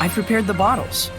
I've prepared the bottles.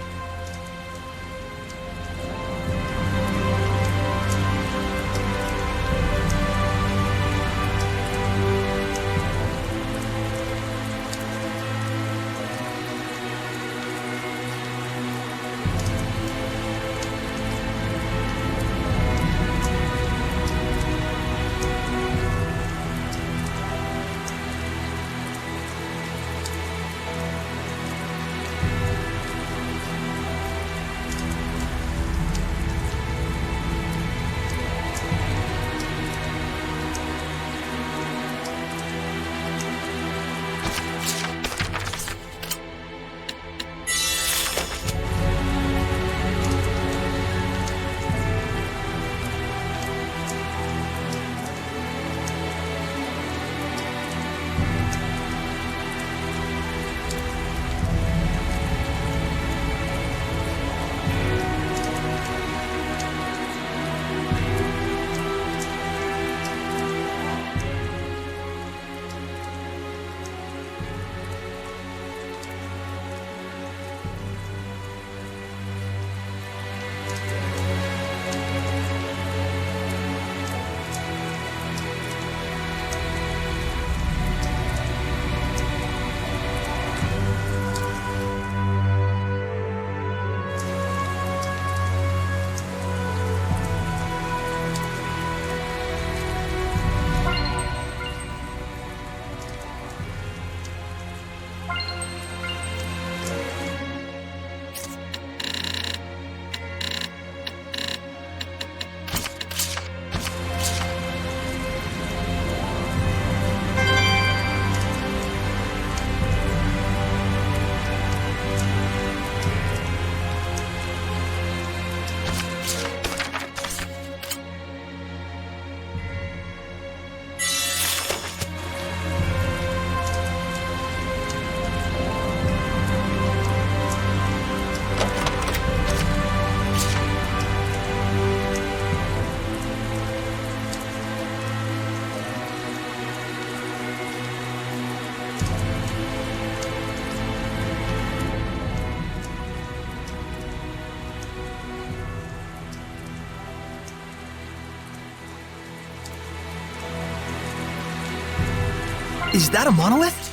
Is that a monolith?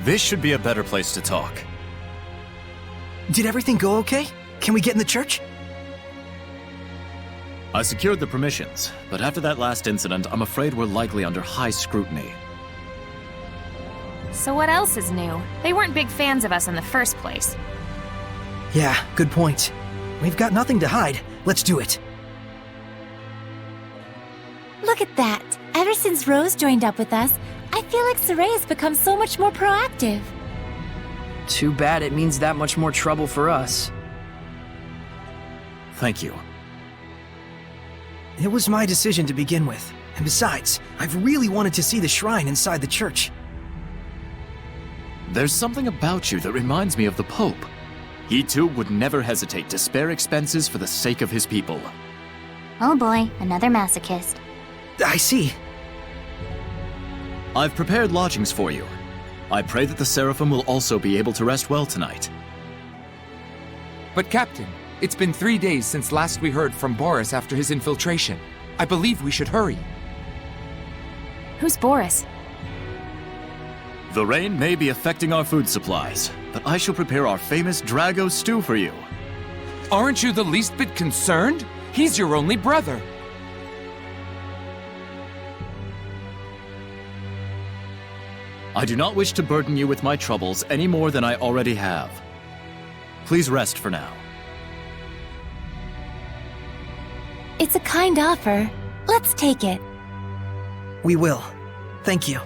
This should be a better place to talk. Did everything go okay? Can we get in the church? I secured the permissions, but after that last incident, I'm afraid we're likely under high scrutiny. So what else is new? They weren't big fans of us in the first place. Yeah, good point. We've got nothing to hide. Let's do it. Look at that. Ever since Rose joined up with us, I feel like Soray's become so much more proactive. Too bad it means that much more trouble for us. Thank you. It was my decision to begin with. And besides, I've really wanted to see the shrine inside the church. There's something about you that reminds me of the Pope. He too would never hesitate to spare expenses for the sake of his people. Oh boy, another masochist. I see. I've prepared lodgings for you. I pray that the Seraphim will also be able to rest well tonight. But Captain, it's been 3 days since last we heard from Boris after his infiltration. I believe we should hurry. Who's Boris? The rain may be affecting our food supplies, but I shall prepare our famous Drago stew for you. Aren't you the least bit concerned? He's your only brother. I do not wish to burden you with my troubles any more than I already have. Please rest for now. It's a kind offer. Let's take it. We will. Thank you.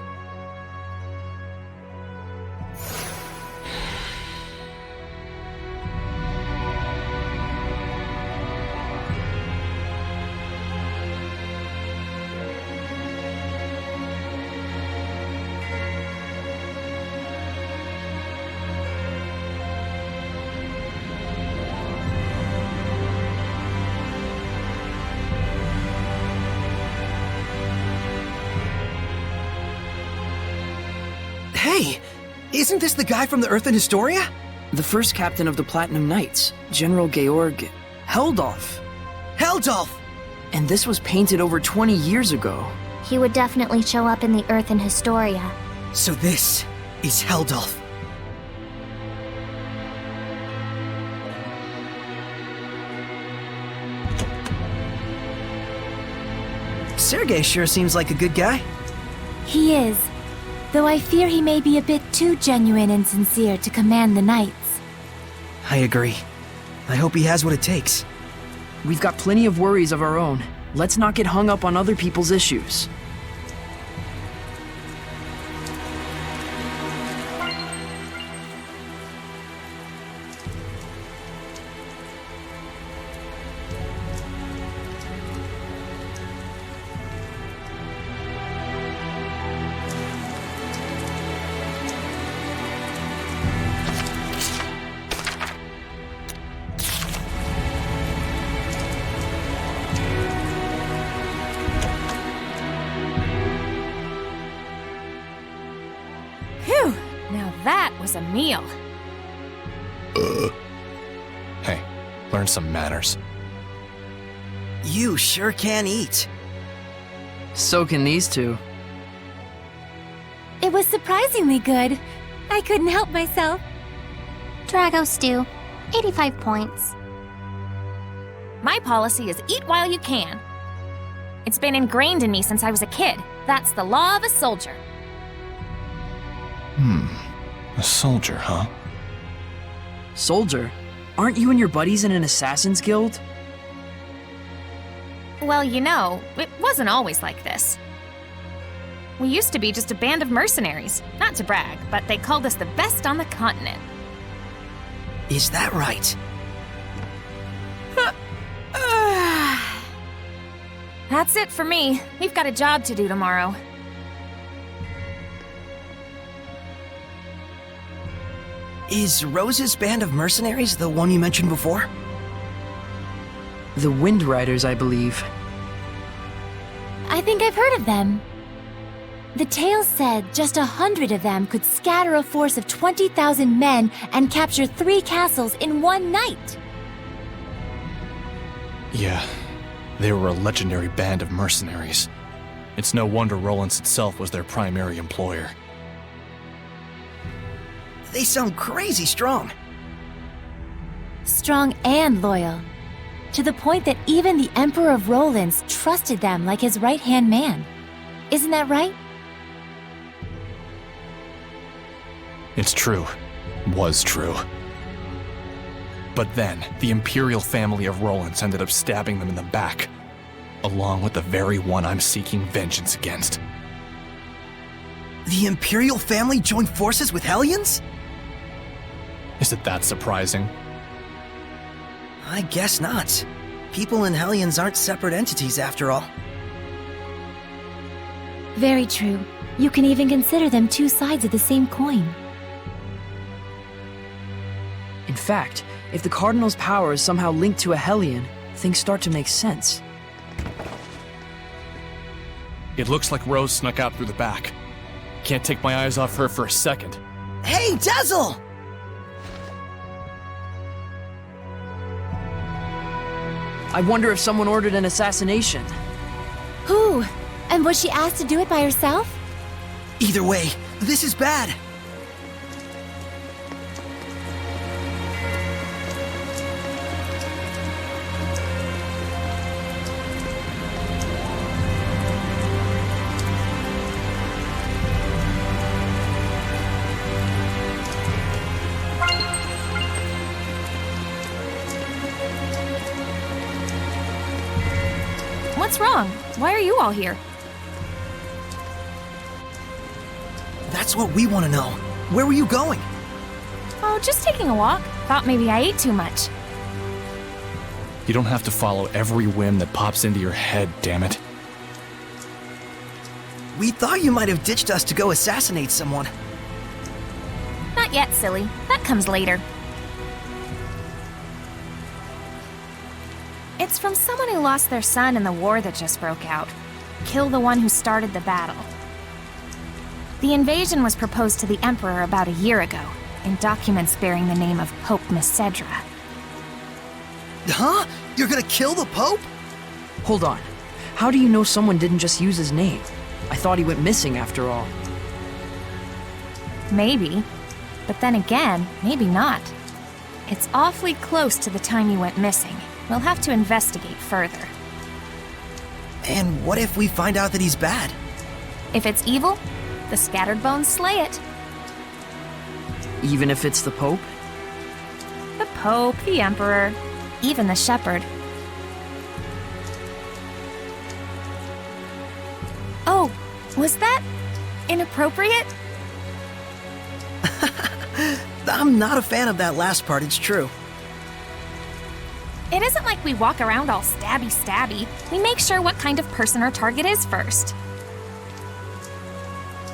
Hey! Isn't this the guy from the Earth in Historia? The first captain of the Platinum Knights, General Georg Heldolf. Heldolf! And this was painted over 20 years ago. He would definitely show up in the Earth in Historia. So this is Heldolf. Sergei sure seems like a good guy. He is. Though I fear he may be a bit too genuine and sincere to command the Knights. I agree. I hope he has what it takes. We've got plenty of worries of our own. Let's not get hung up on other people's issues. Phew! Now that was a meal. Hey, learn some manners. You sure can eat. So can these two. It was surprisingly good. I couldn't help myself. Drago stew, 85 points. My policy is eat while you can. It's been ingrained in me since I was a kid. That's the law of a soldier. A soldier, huh? Soldier? Aren't you and your buddies in an assassin's guild? Well, you know, it wasn't always like this. We used to be just a band of mercenaries. Not to brag, but they called us the best on the continent. Is that right? That's it for me. We've got a job to do tomorrow. Is Rose's band of mercenaries the one you mentioned before? The Wind Riders, I believe. I think I've heard of them. The tales said just 100 of them could scatter a force of 20,000 men and capture 3 castles in one night. Yeah, they were a legendary band of mercenaries. It's no wonder Rollins itself was their primary employer. They sound crazy strong. Strong and loyal. To the point that even the Emperor of Rollins trusted them like his right-hand man. Isn't that right? It's true. Was true. But then, the Imperial family of Rollins ended up stabbing them in the back, along with the very one I'm seeking vengeance against. The Imperial family joined forces with Hellions? Is it that surprising? I guess not. People and Hellions aren't separate entities after all. Very true. You can even consider them two sides of the same coin. In fact, if the Cardinal's power is somehow linked to a Hellion, things start to make sense. It looks like Rose snuck out through the back. Can't take my eyes off her for a second. Hey, Dazzle! I wonder if someone ordered an assassination. Who? And was she asked to do it by herself? Either way, this is bad. What's wrong? Why are you all here? That's what we want to know. Where were you going? Oh, just taking a walk. Thought maybe I ate too much. You don't have to follow every whim that pops into your head, damn it. We thought you might have ditched us to go assassinate someone. Not yet, silly. That comes later. It's from someone who lost their son in the war that just broke out. Kill the one who started the battle. The invasion was proposed to the Emperor about a year ago, in documents bearing the name of Pope Messedra. Huh? You're gonna kill the Pope? Hold on. How do you know someone didn't just use his name? I thought he went missing after all. Maybe. But then again, maybe not. It's awfully close to the time he went missing. We'll have to investigate further. And what if we find out that he's bad? If it's evil, the Scattered Bones slay it. Even if it's the Pope? The Pope, the Emperor, even the Shepherd. Oh, was that inappropriate? I'm not a fan of that last part, it's true. It isn't like we walk around all stabby-stabby. We make sure what kind of person our target is first.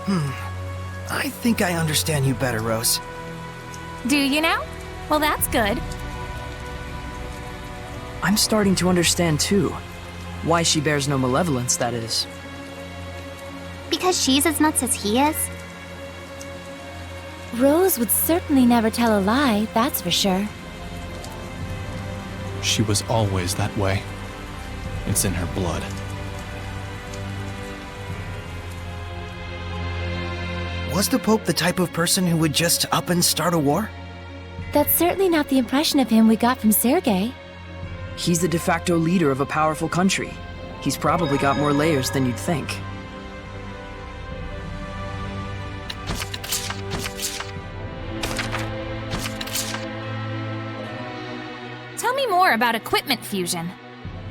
I think I understand you better, Rose. Do you now? Well, that's good. I'm starting to understand too. Why she bears no malevolence, that is. Because she's as nuts as he is? Rose would certainly never tell a lie, that's for sure. She was always that way. It's in her blood. Was the Pope the type of person who would just up and start a war? That's certainly not the impression of him we got from Sergei. He's the de facto leader of a powerful country. He's probably got more layers than you'd think. Tell me more about equipment fusion.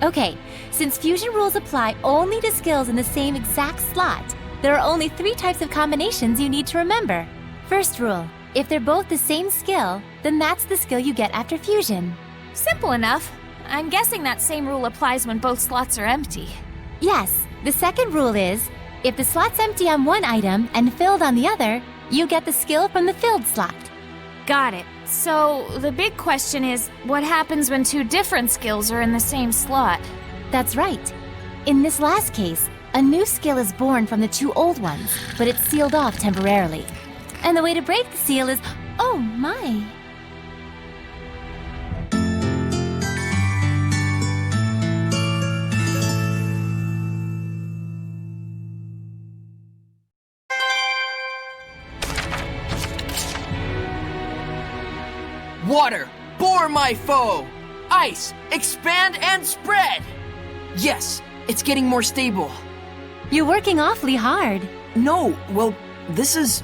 Okay, since fusion rules apply only to skills in the same exact slot, there are only 3 types of combinations you need to remember. First rule, if they're both the same skill, then that's the skill you get after fusion. Simple enough. I'm guessing that same rule applies when both slots are empty. Yes, the second rule is, if the slot's empty on one item and filled on the other, you get the skill from the filled slot. Got it. So, the big question is, what happens when 2 different skills are in the same slot? That's right. In this last case, a new skill is born from the 2 old ones, but it's sealed off temporarily. And the way to break the seal is, oh my. Water, bore my foe! Ice, expand and spread! Yes, it's getting more stable. You're working awfully hard. No, well, this is...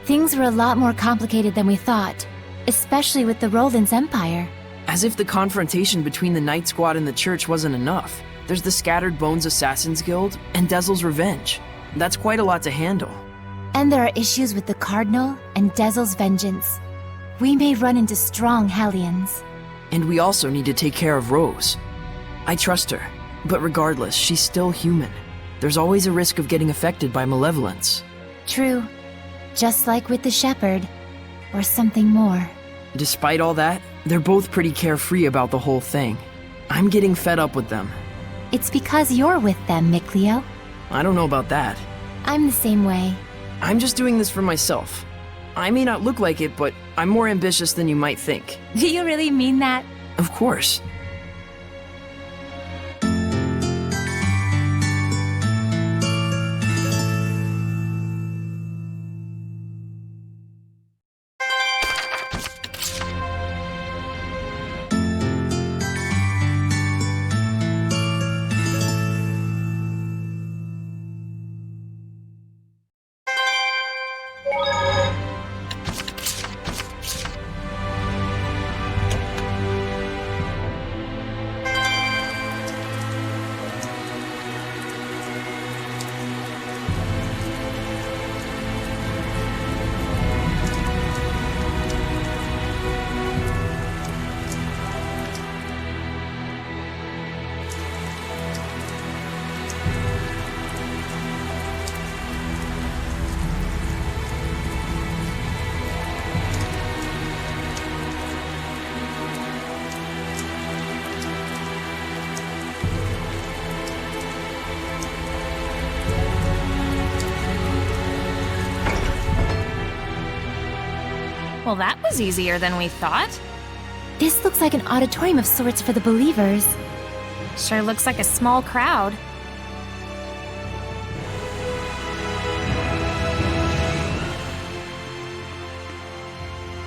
Things were a lot more complicated than we thought, especially with the Roland's Empire. As if the confrontation between the Night Squad and the Church wasn't enough. There's the Scattered Bones Assassins Guild and Dezel's Revenge. That's quite a lot to handle. And there are issues with the Cardinal and Dezel's Vengeance. We may run into strong Hellions. And we also need to take care of Rose. I trust her, but regardless, she's still human. There's always a risk of getting affected by malevolence. True. Just like with the Shepherd. Or something more. Despite all that, they're both pretty carefree about the whole thing. I'm getting fed up with them. It's because you're with them, Mikleo. I don't know about that. I'm the same way. I'm just doing this for myself. I may not look like it, but I'm more ambitious than you might think. Do you really mean that? Of course. Well, that was easier than we thought. This looks like an auditorium of sorts for the believers. Sure looks like a small crowd.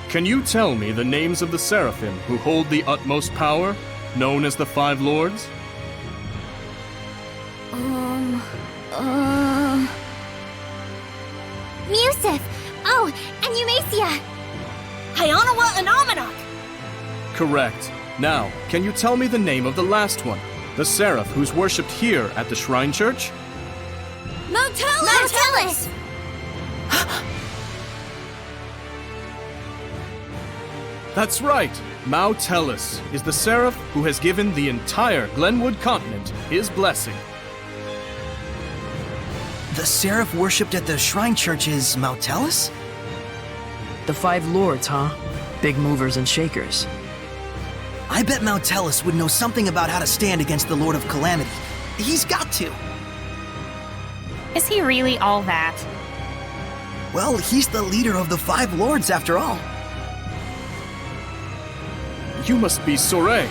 Can you tell me the names of the Seraphim who hold the utmost power, known as the Five Lords? Musif! Oh, and Eumacia! Hyanawa and Almanac! Correct. Now, can you tell me the name of the last one? The Seraph who's worshipped here at the Shrine Church? Motelis! That's right! Mao Tellus is the Seraph who has given the entire Glenwood continent his blessing. The Seraph worshipped at the Shrine Church is Motelis? The Five Lords, huh? Big movers and shakers. I bet Motelis would know something about how to stand against the Lord of Calamity. He's got to. Is he really all that? Well, he's the leader of the Five Lords after all. You must be Soray.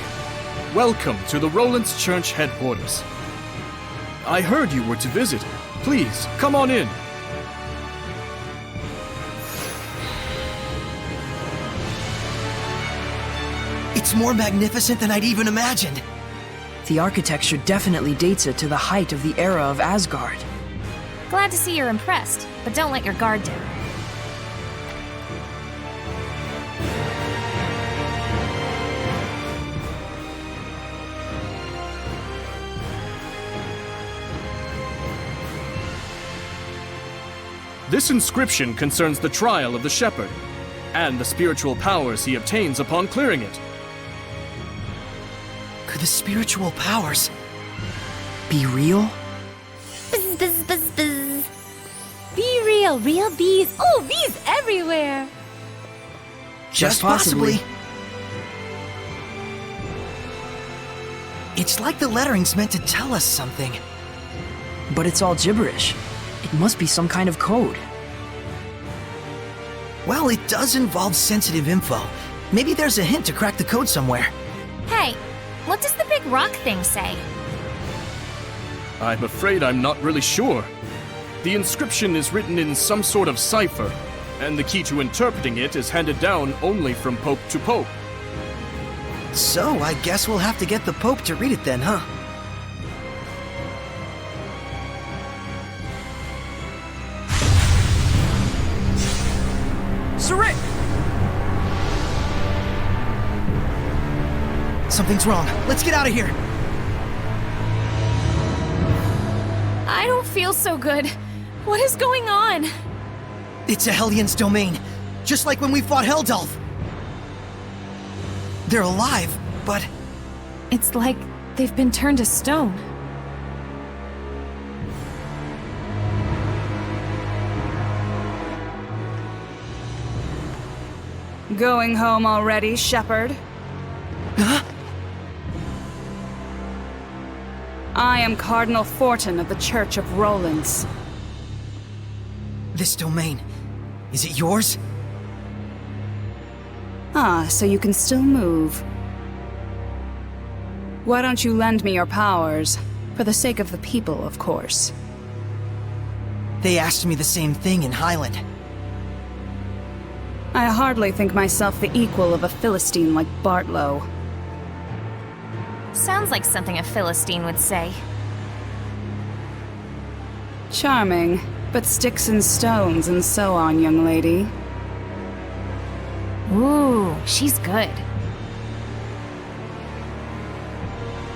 Welcome to the Roland's Church headquarters. I heard you were to visit. Please, come on in. It's more magnificent than I'd even imagined. The architecture definitely dates it to the height of the era of Asgard. Glad to see you're impressed, but don't let your guard down. This inscription concerns the trial of the shepherd, and the spiritual powers he obtains upon clearing it. Could the spiritual powers Be real? Bzz, bzz, bzz, bzz. Be real, real bees. Oh, bees everywhere. Just possibly. It's like the lettering's meant to tell us something. But it's all gibberish. It must be some kind of code. Well, it does involve sensitive info. Maybe there's a hint to crack the code somewhere. Hey, what does the big rock thing say? I'm afraid I'm not really sure. The inscription is written in some sort of cipher, and the key to interpreting it is handed down only from Pope to Pope. So, I guess we'll have to get the Pope to read it then, huh? Sarit! Something's wrong. Let's get out of here. I don't feel so good. What is going on? It's a Hellions domain, just like when we fought Heldalf. They're alive, but It's like they've been turned to stone. Going home already, Shepherd? Huh? I am Cardinal Fortin of the Church of Rollins. This domain, is it yours? Ah, so you can still move. Why don't you lend me your powers? For the sake of the people, of course. They asked me the same thing in Highland. I hardly think myself the equal of a Philistine like Bartlow. Sounds like something a Philistine would say. Charming, but sticks and stones and so on, young lady. Ooh, she's good.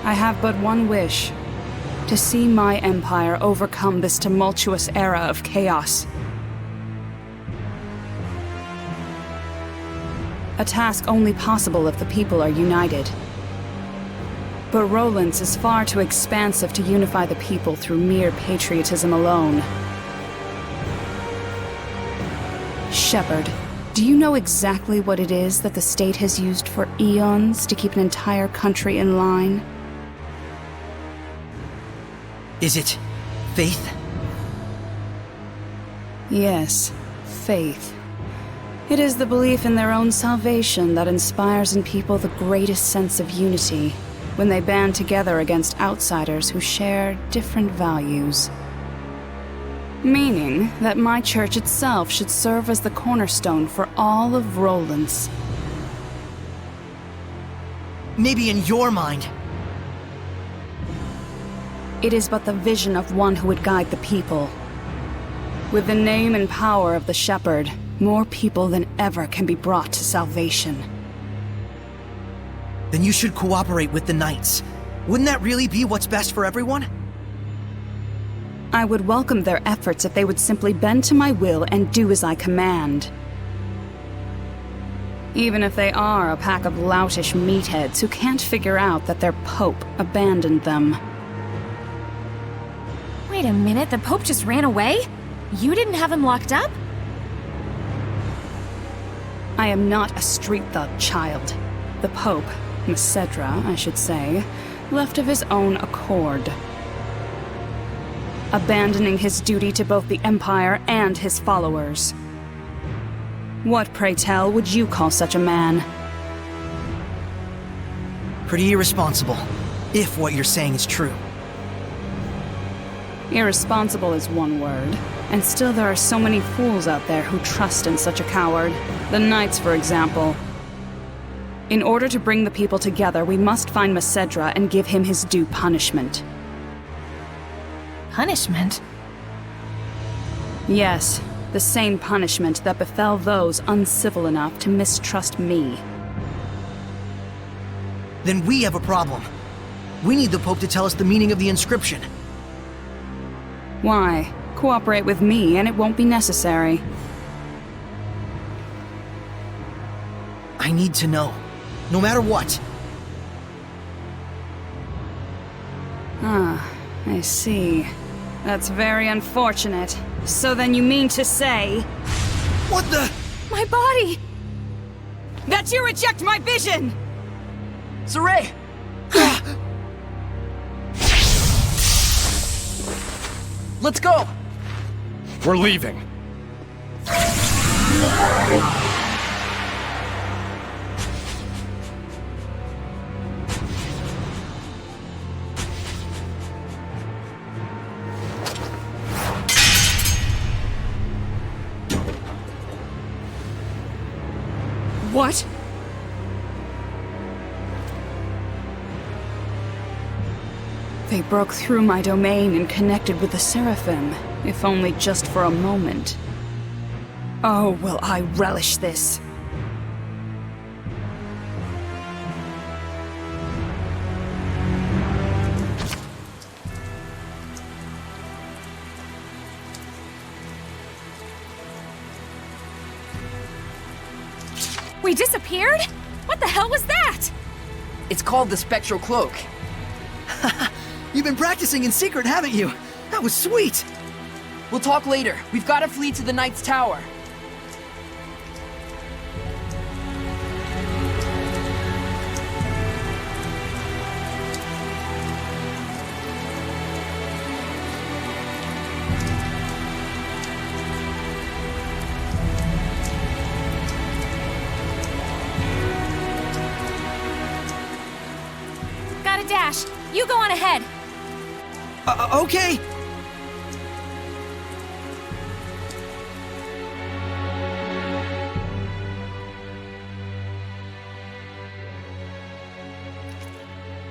I have but one wish. To see my empire overcome this tumultuous era of chaos. A task only possible if the people are united. But Rollins is far too expansive to unify the people through mere patriotism alone. Shepherd, do you know exactly what it is that the state has used for eons to keep an entire country in line? Is it faith? Yes, faith. It is the belief in their own salvation that inspires in people the greatest sense of unity when they band together against outsiders who share different values. Meaning that my church itself should serve as the cornerstone for all of Rollins. Maybe in your mind. It is but the vision of one who would guide the people. With the name and power of the Shepherd, more people than ever can be brought to salvation. Then you should cooperate with the Knights. Wouldn't that really be what's best for everyone? I would welcome their efforts if they would simply bend to my will and do as I command. Even if they are a pack of loutish meatheads who can't figure out that their Pope abandoned them. Wait a minute, the Pope just ran away? You didn't have him locked up? I am not a street thug, child. The Pope, Macedra, I should say, left of his own accord. Abandoning his duty to both the Empire and his followers. What, pray tell, would you call such a man? Pretty irresponsible, if what you're saying is true. Irresponsible is one word, and still there are so many fools out there who trust in such a coward. The Knights, for example. In order to bring the people together, we must find Macedra and give him his due punishment. Punishment? Yes, the same punishment that befell those uncivil enough to mistrust me. Then we have a problem. We need the Pope to tell us the meaning of the inscription. Why? Cooperate with me and it won't be necessary. I need to know. No matter what. Ah, I see. That's very unfortunate. So then you mean to say... What the? My body! That you reject my vision! Saray! Let's go! We're leaving. What? They broke through my domain and connected with the Seraphim, if only just for a moment. Oh, will I relish this. We disappeared? What the hell was that? It's called the Spectral Cloak. You've been practicing in secret, haven't you? That was sweet! We'll talk later. We've got to flee to the Knight's Tower. a dash. You go on ahead. Okay.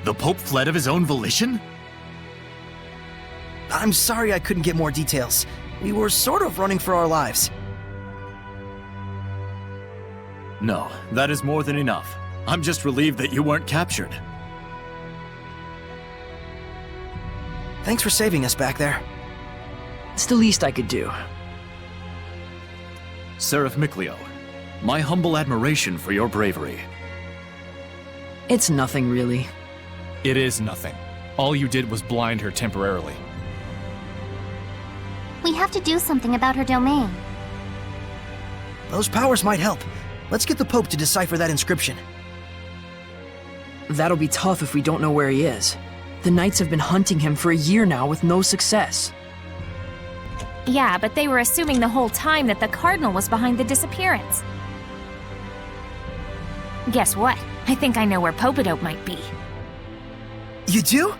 The Pope fled of his own volition? I'm sorry I couldn't get more details. We were sort of running for our lives. No, that is more than enough. I'm just relieved that you weren't captured. Thanks for saving us back there. It's the least I could do. Seraph Miclio, my humble admiration for your bravery. It's nothing, really. It is nothing. All you did was blind her temporarily. We have to do something about her domain. Those powers might help. Let's get the Pope to decipher that inscription. That'll be tough if we don't know where he is. The Knights have been hunting him for a year now with no success. Yeah, but they were assuming the whole time that the Cardinal was behind the disappearance. Guess what? I think I know where Popadope might be. You do?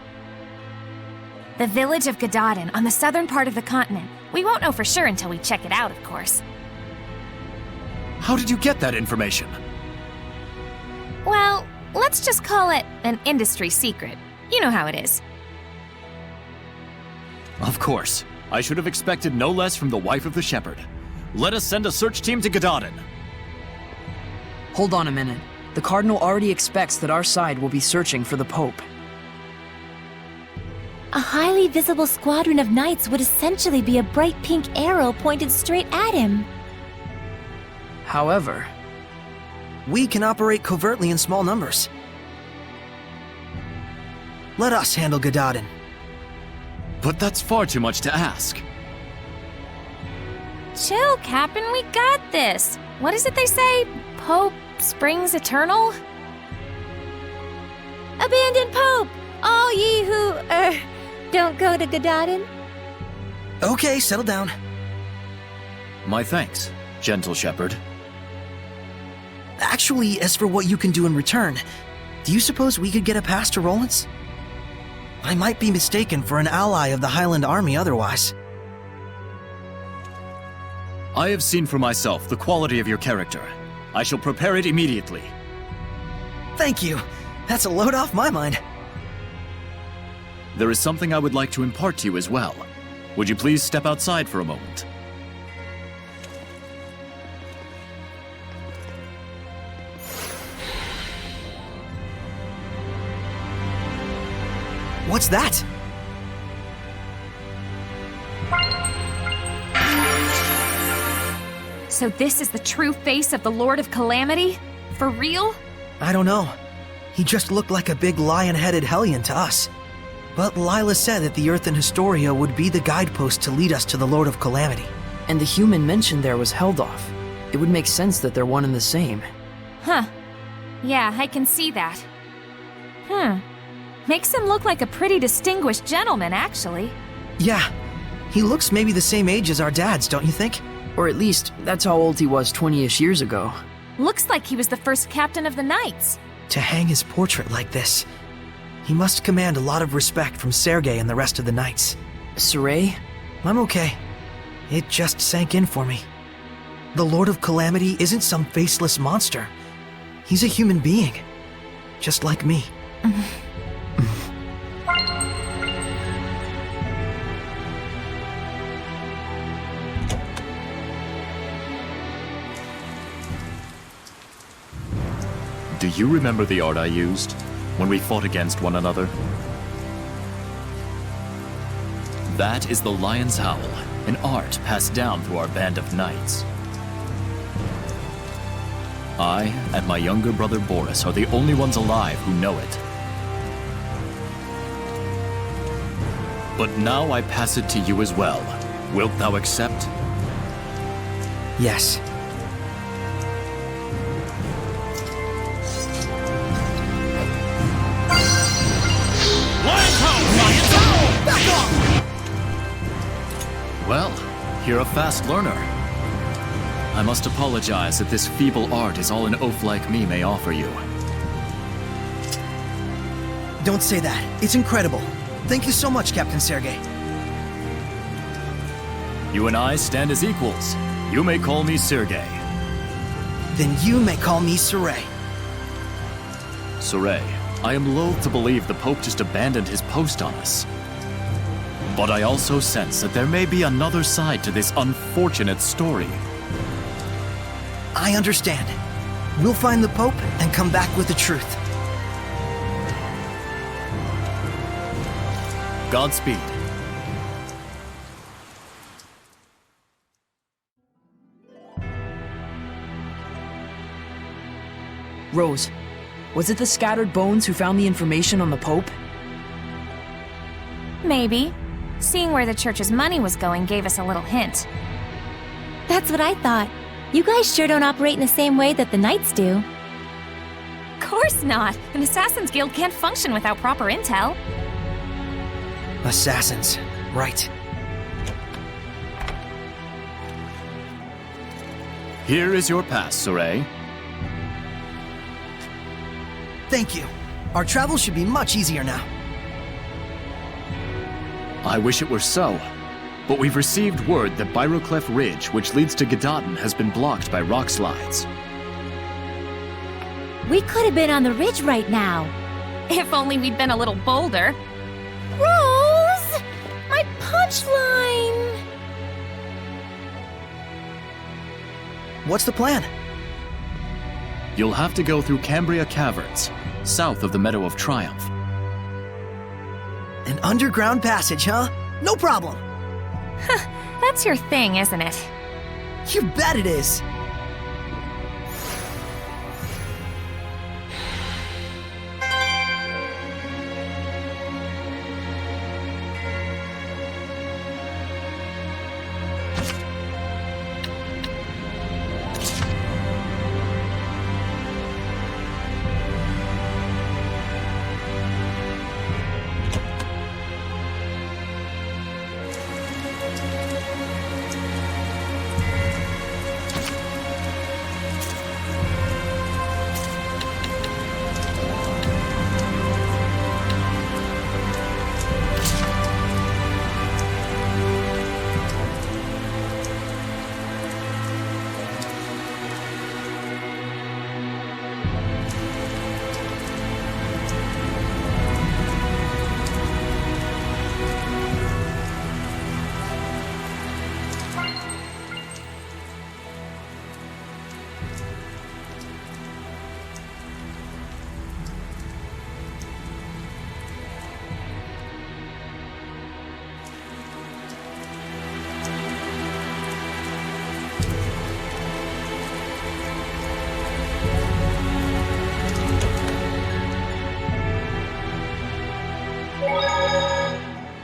The village of Gadadin on the southern part of the continent. We won't know for sure until we check it out, of course. How did you get that information? Well, let's just call it an industry secret. You know how it is. Of course. I should have expected no less from the wife of the shepherd. Let us send a search team to Gadadin. Hold on a minute. The Cardinal already expects that our side will be searching for the Pope. A highly visible squadron of knights would essentially be a bright pink arrow pointed straight at him. However, we can operate covertly in small numbers. Let us handle Gadadin. But that's far too much to ask. Chill, Captain, we got this. What is it they say? Pope springs eternal? Abandon Pope! All ye who, don't go to Gadadin. Okay, settle down. My thanks, gentle shepherd. Actually, as for what you can do in return, do you suppose we could get a pass to Rollins? I might be mistaken for an ally of the Highland Army otherwise. I have seen for myself the quality of your character. I shall prepare it immediately. Thank you. That's a load off my mind. There is something I would like to impart to you as well. Would you please step outside for a moment? What's that? So this is the true face of the Lord of Calamity? For real? I don't know. He just looked like a big lion-headed hellion to us. But Lila said that the Earthen Historia would be the guidepost to lead us to the Lord of Calamity. And the human mentioned there was Heldoff. It would make sense that they're one and the same. Huh. Yeah, I can see that. Makes him look like a pretty distinguished gentleman, actually. Yeah. He looks maybe the same age as our dads, don't you think? Or at least, that's how old he was 20-ish years ago. Looks like he was the first captain of the Knights. To hang his portrait like this, he must command a lot of respect from Sergei and the rest of the Knights. Saray? I'm okay. It just sank in for me. The Lord of Calamity isn't some faceless monster. He's a human being. Just like me. Do you remember the art I used when we fought against one another? That is the Lion's Howl, an art passed down through our band of knights. I and my younger brother Boris are the only ones alive who know it. But now I pass it to you as well. Wilt thou accept? Yes. Well, you're a fast learner. I must apologize that this feeble art is all an oaf like me may offer you. Don't say that. It's incredible. Thank you so much, Captain Sergei. You and I stand as equals. You may call me Sergei. Then you may call me Saray. Saray, I am loath to believe the Pope just abandoned his post on us. But I also sense that there may be another side to this unfortunate story. I understand. We'll find the Pope and come back with the truth. Godspeed. Rose, was it the scattered bones who found the information on the Pope? Maybe. Seeing where the church's money was going gave us a little hint. That's what I thought. You guys sure don't operate in the same way that the Knights do. Of course not! An Assassin's Guild can't function without proper intel. Assassins. Right. Here is your pass, Saray. Thank you. Our travel should be much easier now. I wish it were so. But we've received word that Byroclef Ridge, which leads to Gedaten, has been blocked by rock slides. We could have been on the ridge right now. If only we'd been a little bolder. Rose! My punchline! What's the plan? You'll have to go through Cambria Caverns, south of the Meadow of Triumph. An underground passage, huh? No problem. That's your thing, isn't it? You bet it is.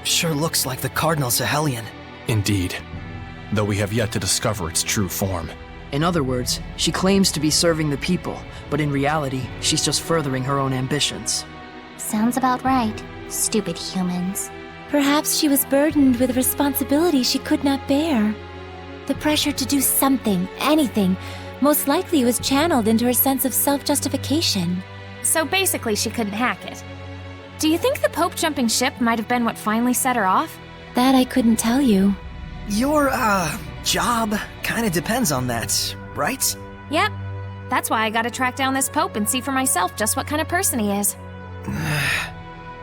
Sure looks like the Cardinal Sahelian. Indeed. Though we have yet to discover its true form. In other words, she claims to be serving the people, but in reality, she's just furthering her own ambitions. Sounds about right. Stupid humans. Perhaps she was burdened with a responsibility she could not bear. The pressure to do something, anything, most likely was channeled into her sense of self-justification. So basically she couldn't hack it. Do you think the Pope jumping ship might have been what finally set her off? That I couldn't tell you. Your, job kinda depends on that, right? Yep. That's why I gotta track down this Pope and see for myself just what kind of person he is.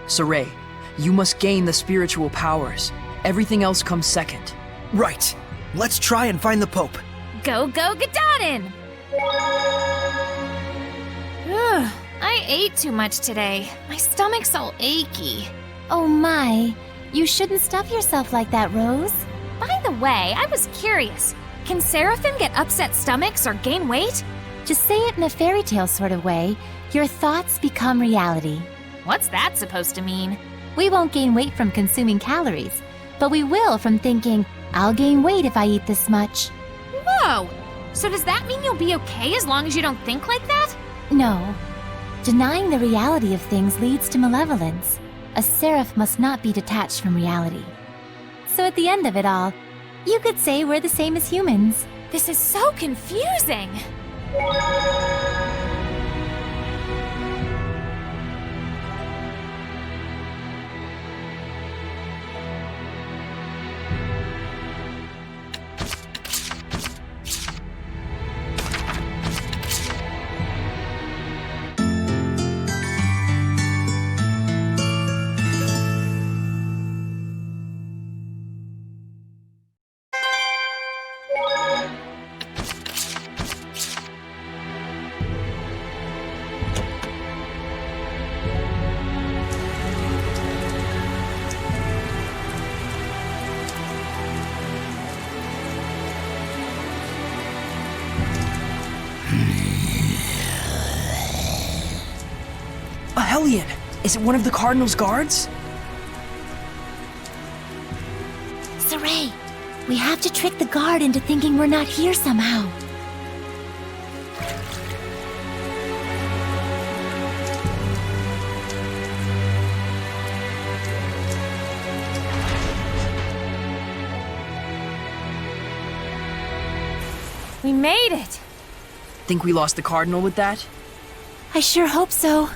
Saray, you must gain the spiritual powers. Everything else comes second. Right. Let's try and find the Pope. Go, Gedaten! Ugh, I ate too much today. My stomach's all achy. Oh my, you shouldn't stuff yourself like that, Rose. By the way, I was curious. Can Seraphim get upset stomachs or gain weight? To say it in a fairy tale sort of way, your thoughts become reality. What's that supposed to mean? We won't gain weight from consuming calories, but we will from thinking, I'll gain weight if I eat this much. Whoa! So does that mean you'll be okay as long as you don't think like that? No. Denying the reality of things leads to malevolence. A seraph must not be detached from reality. So at the end of it all, you could say we're the same as humans. This is so confusing! Hellion! Is it one of the Cardinal's guards? Saray, we have to trick the guard into thinking we're not here somehow. We made it! Think we lost the Cardinal with that? I sure hope so.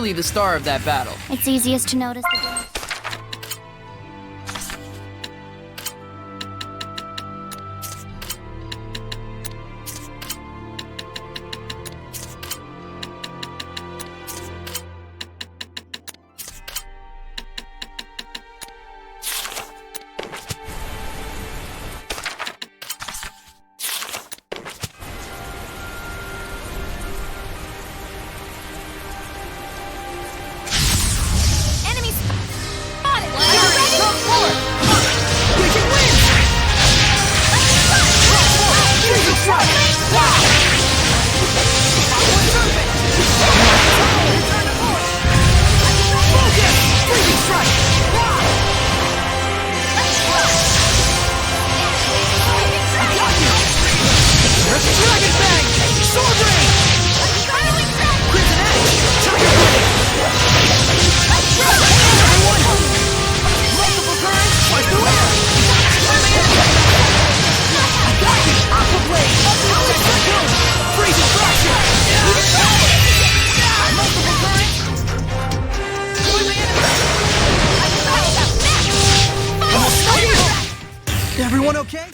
clearly the star of that battle. It's easiest to notice the... Everyone okay?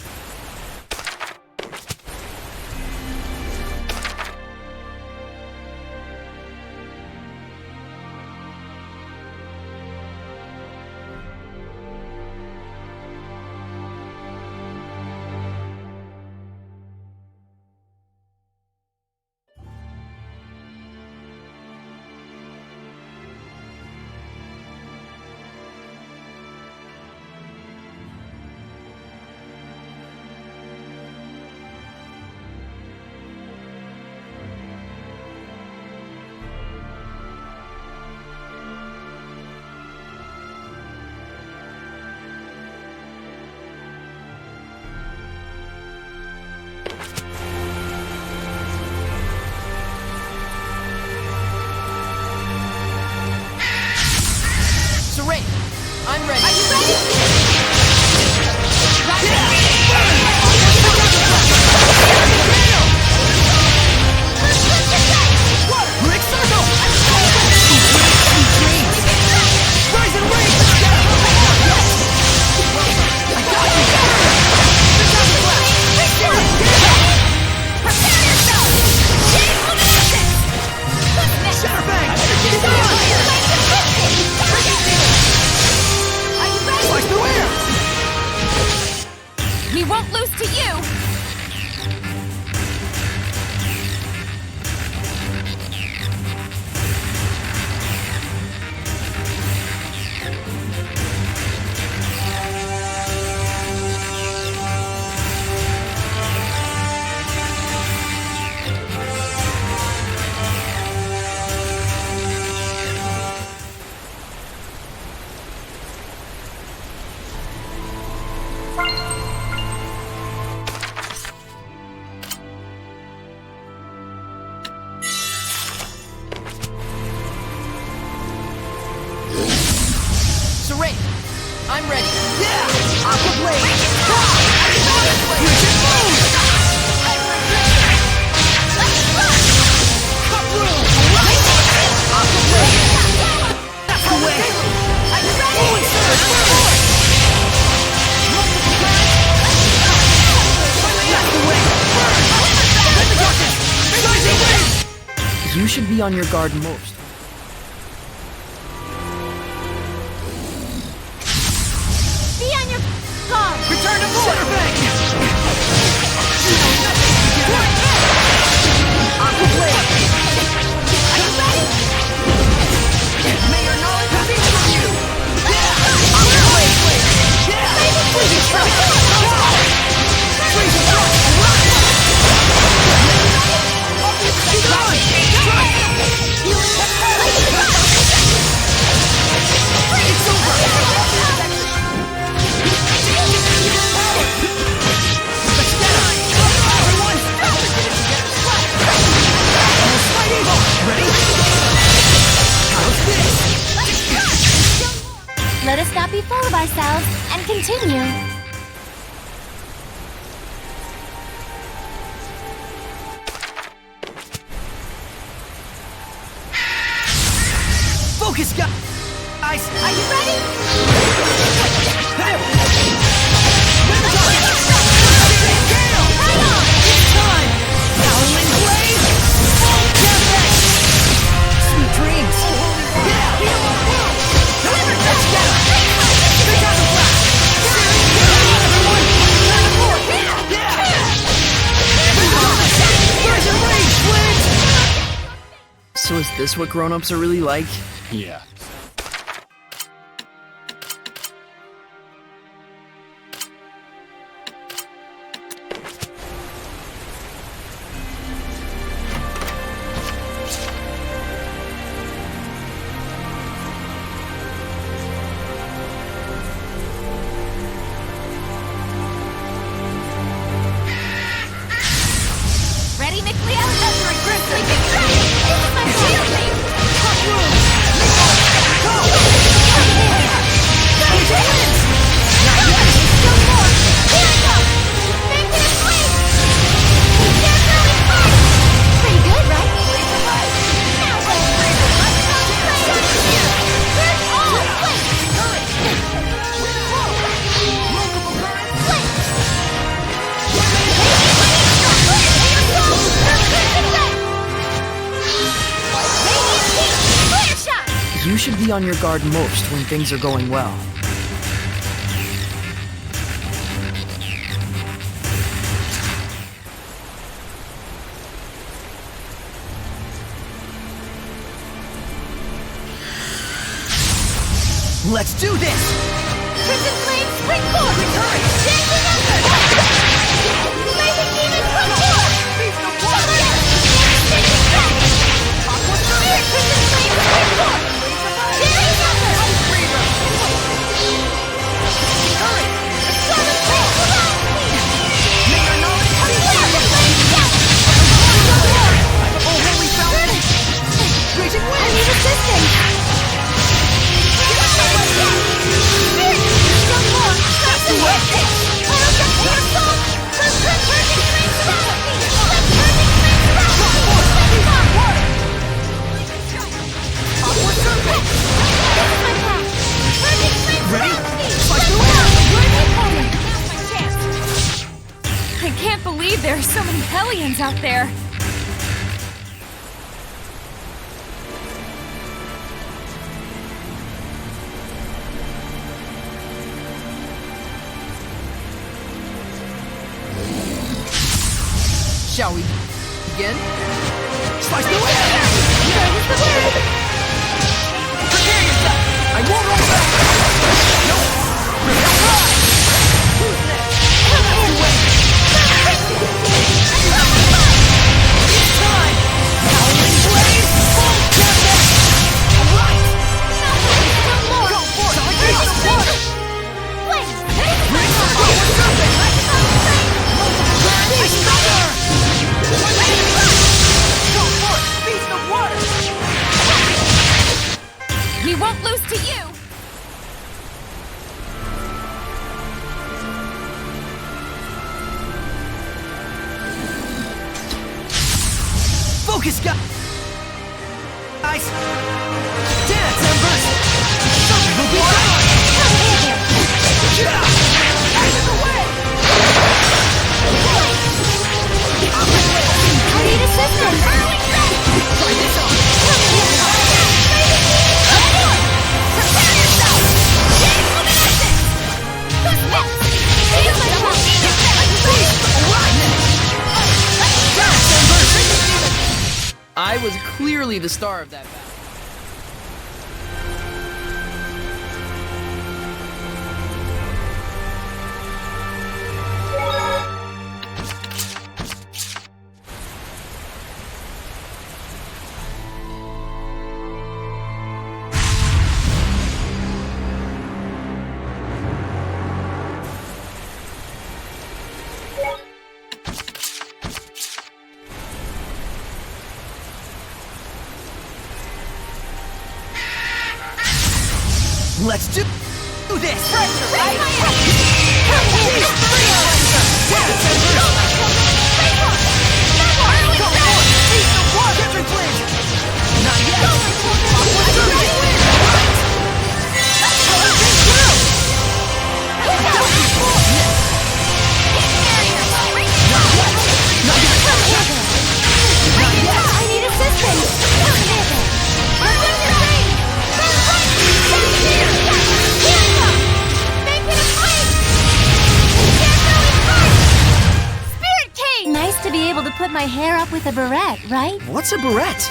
I'm ready. Are you ready? Rick Circle! Rise and wait! I got you! Prepare yourself! Chain Luminescence! Shatterbang! Are you ready? Slice the air! We won't lose to you! I'm ready. Yeah! Aqua Blade! Cup room! Aqua Blade! That's the way! Are you ready? That's the way! You should be on your guard most. Return to board! Aqua Blade! Are you ready? May your knowledge be with you! Aqua Blade! Freezing Strike! Freezing Strike! Keep going! It's over! Let us not be full of ourselves and continue. Focus, guys! Are you ready? It's time! Howling Blade! Full tempest! Sweet dreams! Let's go! Big out the blast! Everyone! Where's your rage, Flint? So is this what grown-ups are really like? Yeah. Ready, McLeod? Grizzly McDragon! This is my shield name! Still more! Here I go! Magnet flame! They're really fun! Pretty good, right? Now wait! Where's all flame? You should be on your guard most when things are going well. Let's do this! Crimson Flame Springboard! Dancing Ember! Blazing Demon Contour! Spinning Dragon! Spirit Crimson Flame Springboard! Daring Ember! Scarlet Flame Calamity! Flash Flame Death! Oh, holy fountain! Raging I wind! need assistance! I can't believe there are so many Hellions out there. Shall we begin? Slice the wind! Prepare yourself! I won't roll back! Nope! Who's next? It's time! Howling Blade! Full tempest! Alright! Go for it! Face the water! We won't lose to you! Focus, guys! Dance, Embers! Something will be done! Out of the way! I need assistance! Try this on! Prepare yourself! Dance Luminescence! Who's next? Feel my Dance, Embers! I was clearly the star of that battle. Let's do this! Pressure, right? Not yet! hair up with a barrette, right? What's a barrette?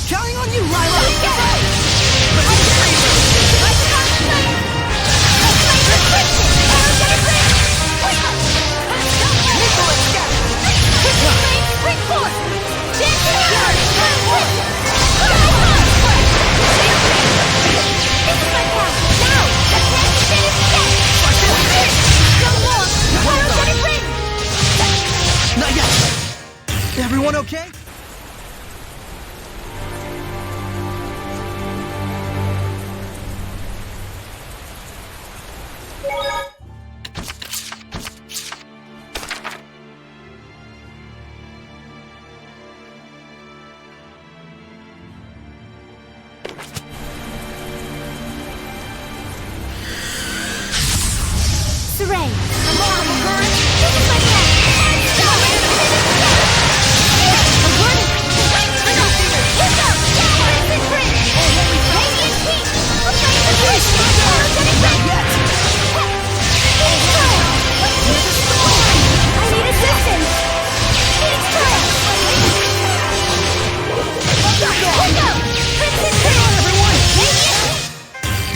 Counting on you, Not yet. Everyone okay?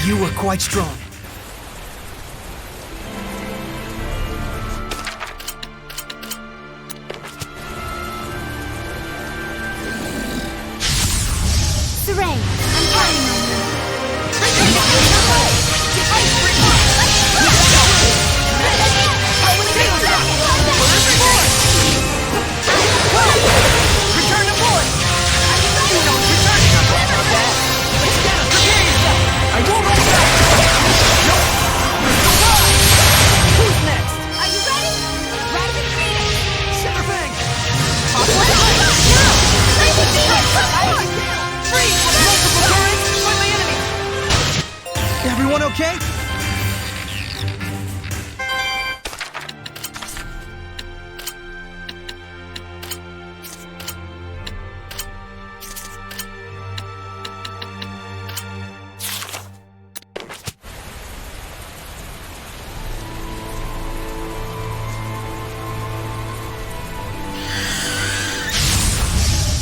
You were quite strong. Everyone okay?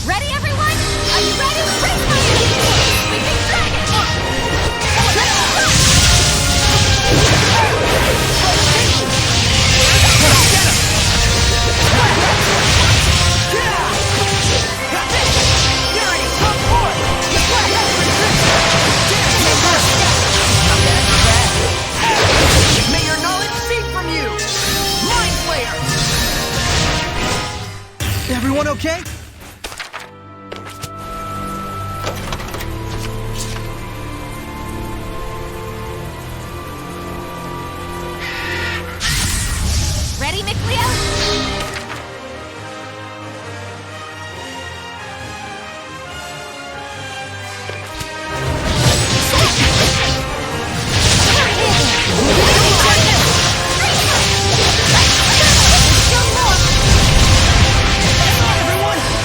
Ready, everyone? Are you ready? Raise my hand! Sweeping dragon! May your knowledge seep from you! Mind Flayer! Everyone okay? Ready, McLeo? Everyone!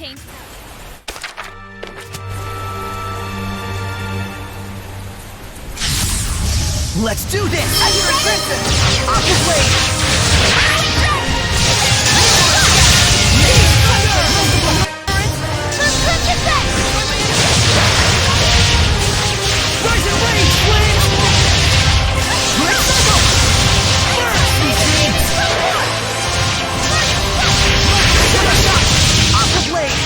change. Let's do this! I hear a crimson! Aqua Blade! Rising Blade! Flame! Let's go! Mercy James! Aqua Blade!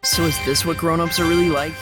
So is this what grown-ups are really like?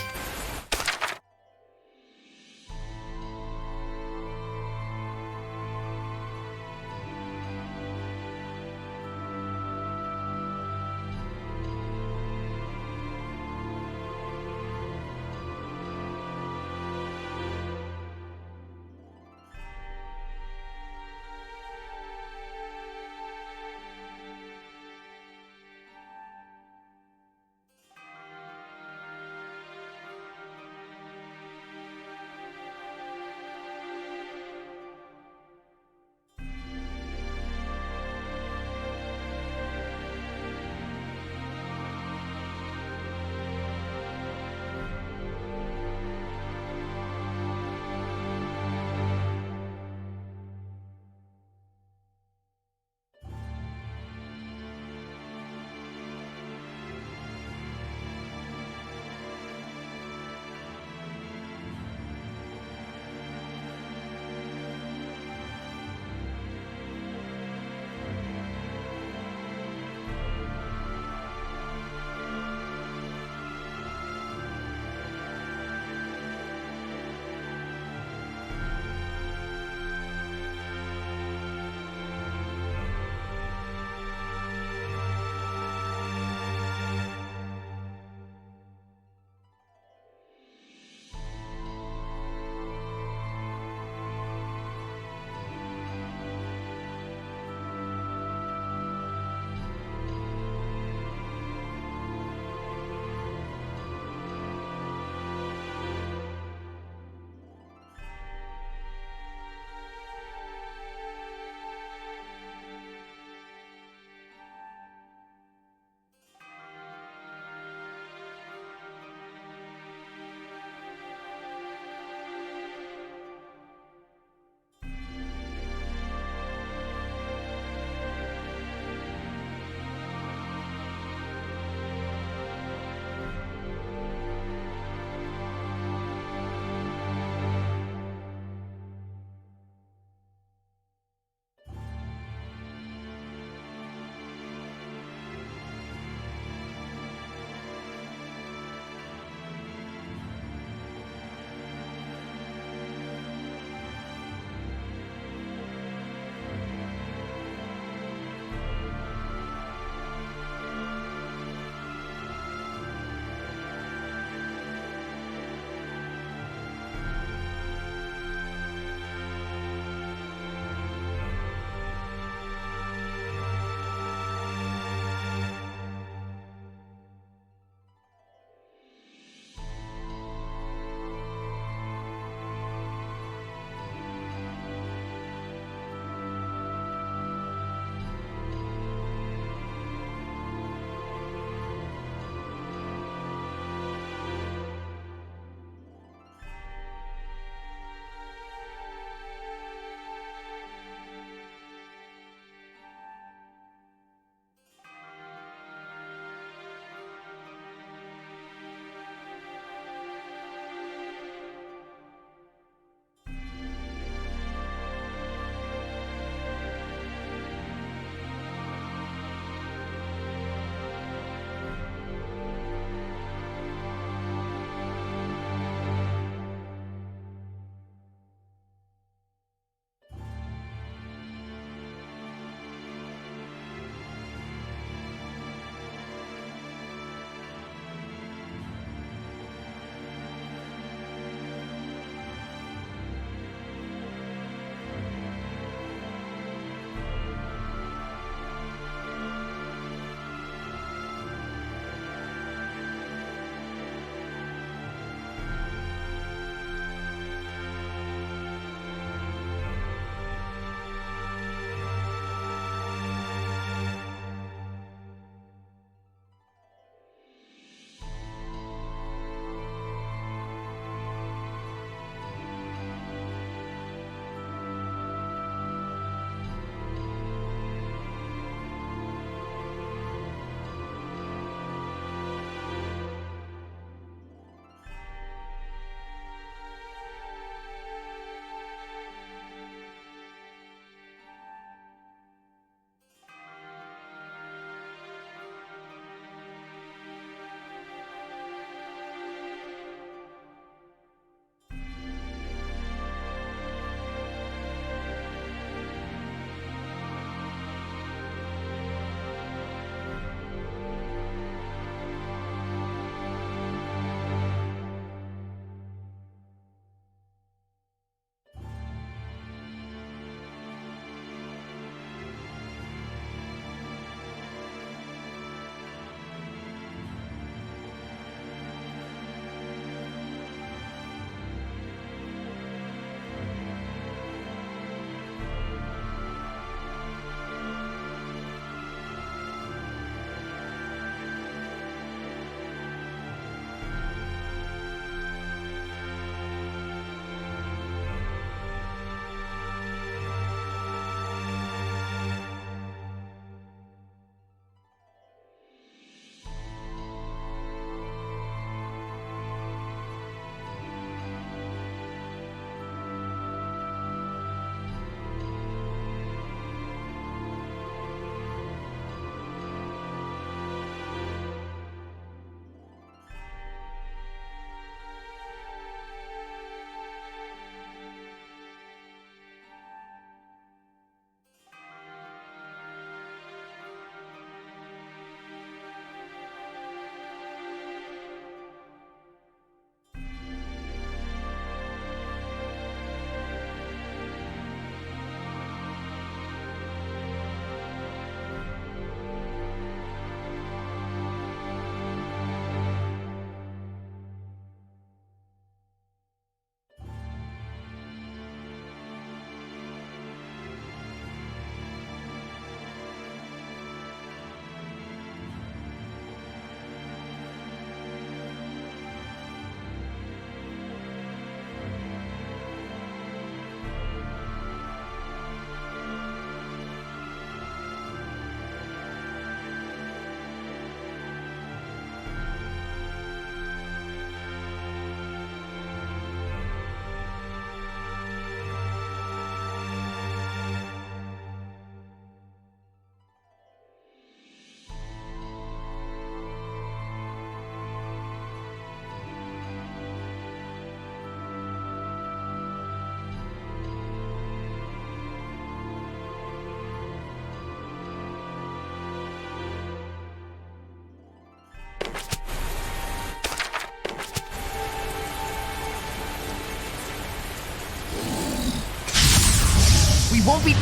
won't be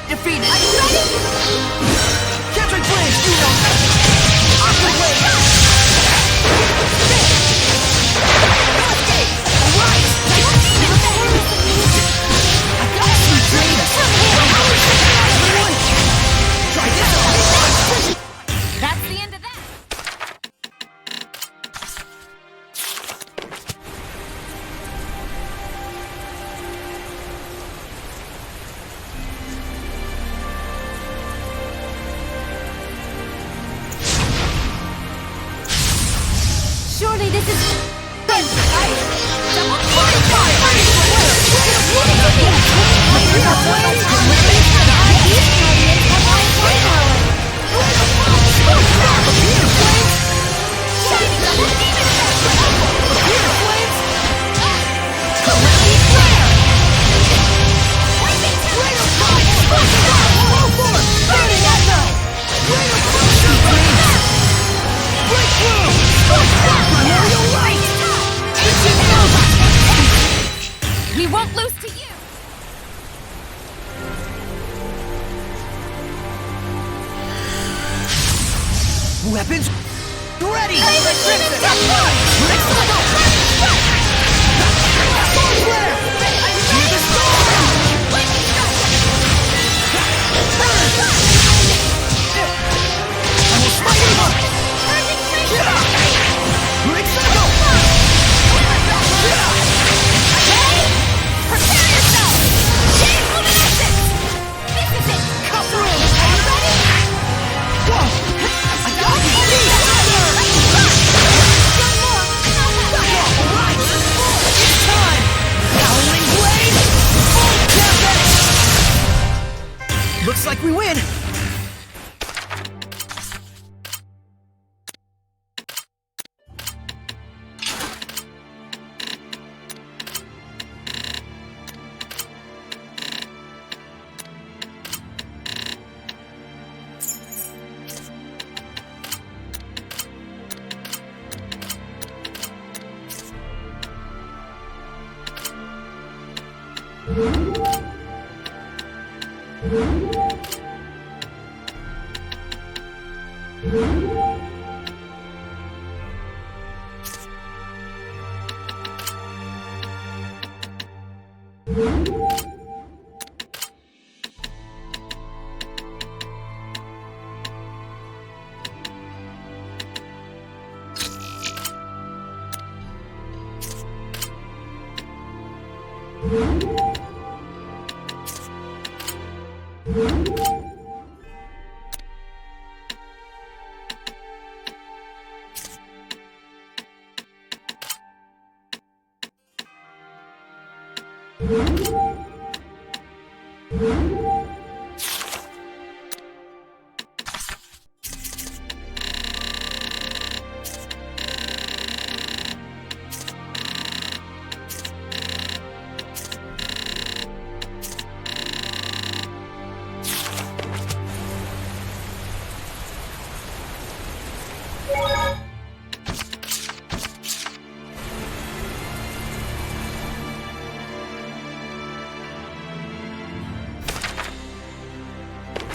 defeated. Are you ready? Captain Blaze, you know. Off the way. Right. I got some trainers. Everyone, try this. That's the end of that. Surely this is... We won't lose to you! Weapons ready! Looks like we win!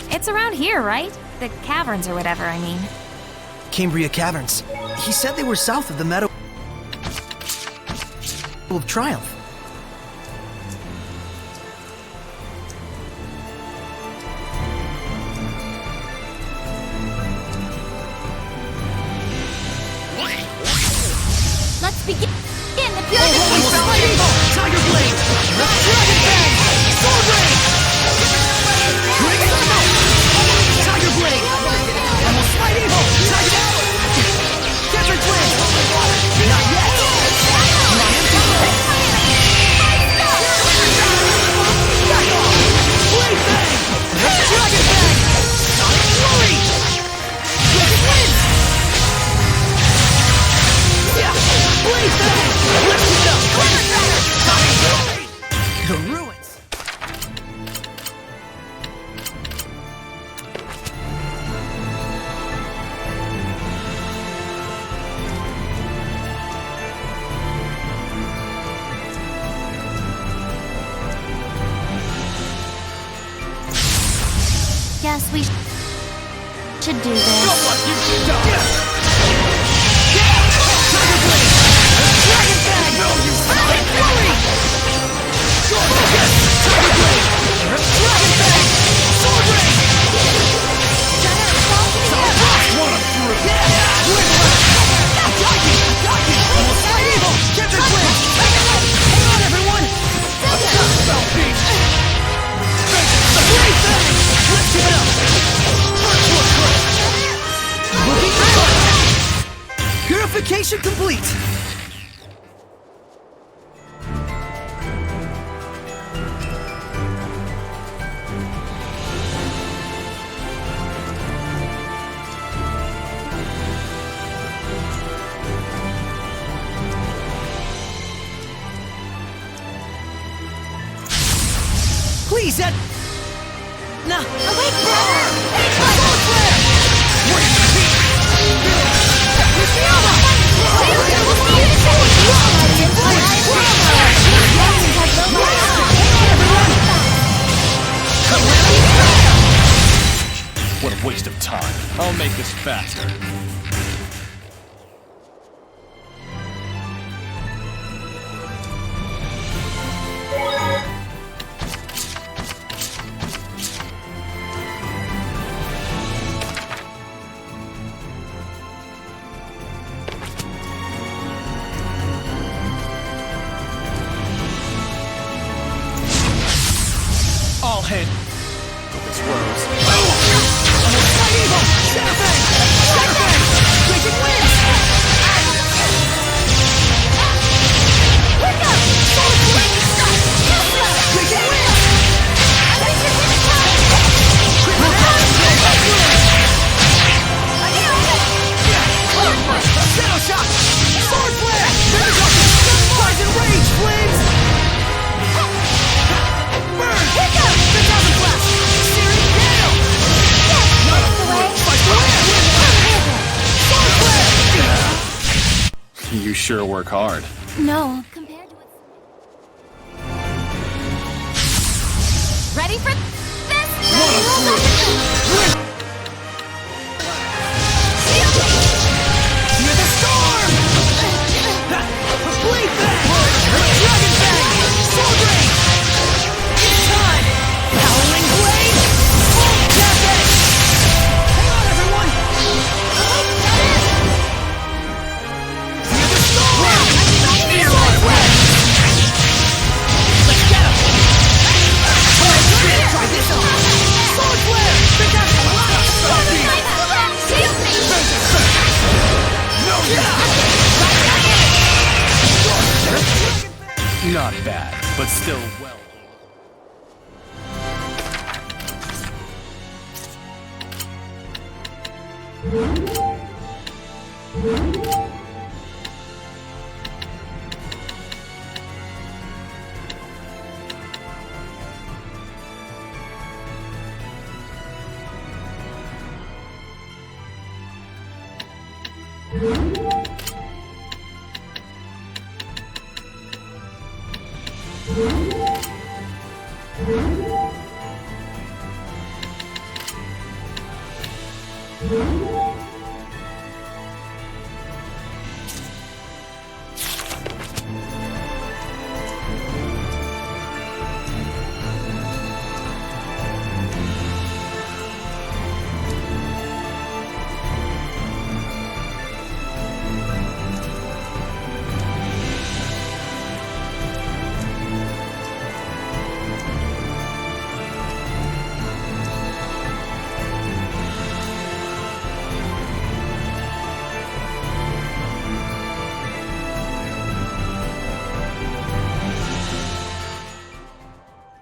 It's around here, right? The caverns or whatever, I mean. Cambria Caverns. He said they were south of the Meadow of Triumph. Let's begin! Tiger Blade! Dragon Bang! Sword Ring! Tiger Blade! Almost Fight Evil! Tiger... Desert Blade! Not yet! Lion Control! Blade Bang! Dragon Bang! Sonic Flurry! Blade Bang! Guess we should do this. Purification complete! Please, Ed! No! What a waste of time. I'll make this faster. All head for this rose. You sure work hard. No, compared to what's... Ready for this? Hear the storm! Blade Bang! Dragon Bang! Sword Ring! It's time! Howling Blade! Bolt Tempest! Hang on, everyone! Hear the storm! Sword Blade! Let's get him! Try this on! Sword Flare! Not bad, but still well.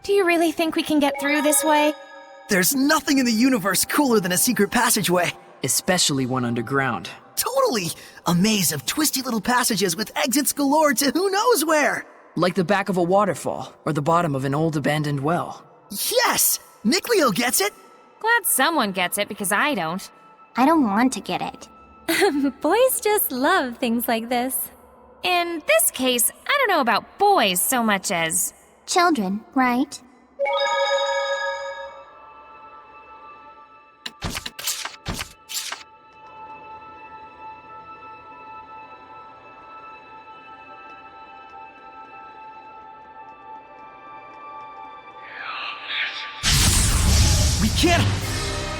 Do you really think we can get through this way? There's nothing in the universe cooler than a secret passageway. Especially one underground. Totally! A maze of twisty little passages with exits galore to who knows where! Like the back of a waterfall, or the bottom of an old abandoned well. Yes! Nickleo gets it! Glad someone gets it, because I don't. I don't want to get it. Boys just love things like this. In this case, I don't know about boys so much as... Children, right? can't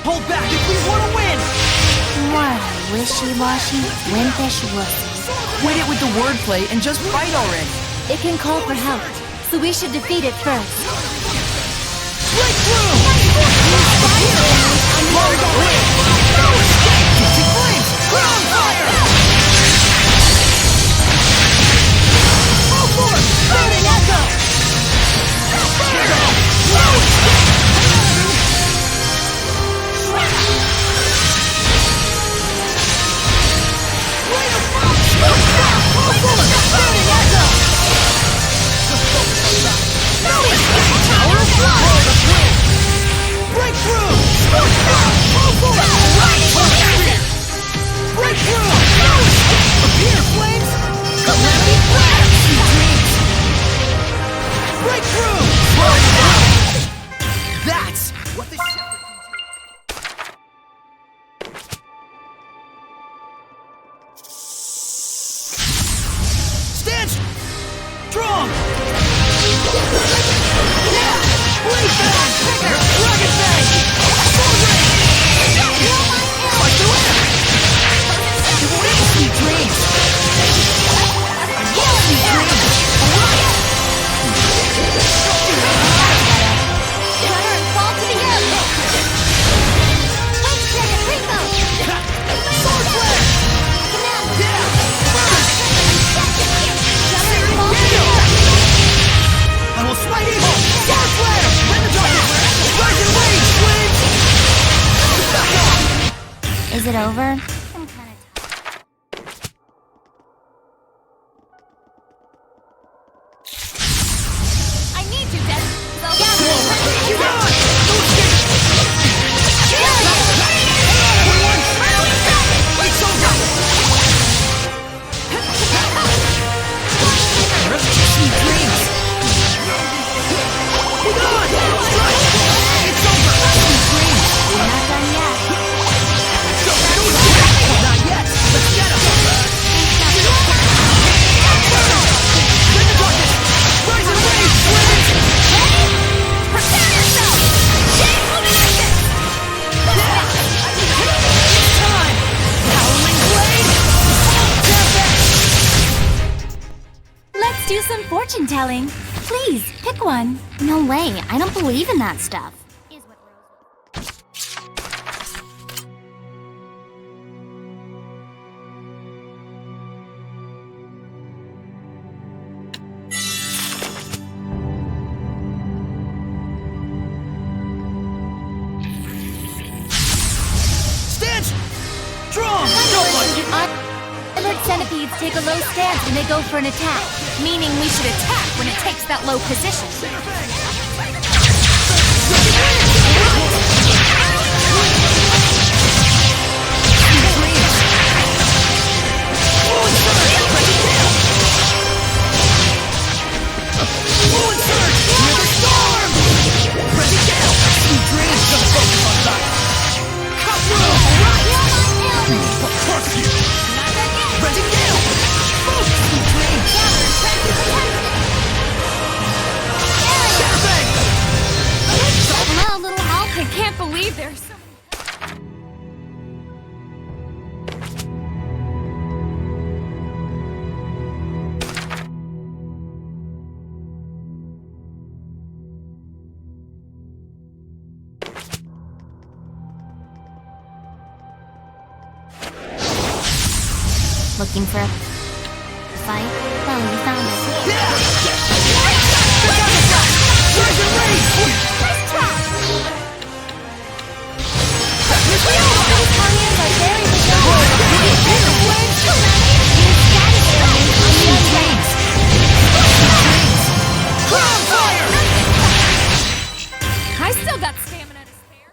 hold back if we want to win! What a wishy-washy, wimpish wussy. Quit it with the wordplay and just fight already. It can call for help, so we should defeat it first. Breakthrough! Lord of Wind! No escape! Catching flames! Crown fire! Full force! Burning echo! No escape! Full force! Burning echo! No escape! Tower of Blood! Lord of Wind! Breakthrough! Scorch Power! Full force! Breakthrough! No escape! Appear, flames! Calamity Flare! Sweet dreams! Breakthrough! Scorch Power! That's what the shepherd can do. Stand strong! Yeah! Blade Bang! Trigger! Rocket Bang! Full ring! Fight the winner! Sweet dreams! Sweet dreams! Alright! Cutter and fall to the earth! Wait, Trigger, Rico! Sword Flare! Yeah! Burn! Cutter and fall to the earth! I will smite evil! Sword Flare! Rend the darkness! Rise and rage, flames! Back off! Is it over? I'm kinda I need you, Des. You got it! No escape! It's over! Sweet dreams! Hold on! Strike! It's over! Sweet dreams! We're not done yet. Not yet! Let's get him! Rend the darkness! Rise and rage, flames! prepare yourself! Chain momentum! It's time! Howling blade! Let's do some fortune telling. Please, pick one. No way, I don't believe in that stuff. Stand strong! Armored centipedes take a low stance when they go for an attack, meaning we should attack when it takes that low position. Hello, little Hulk. I can't believe there's so Looking for a fight? Well, you found it. Italians are very bizarre. I still got stamina to spare.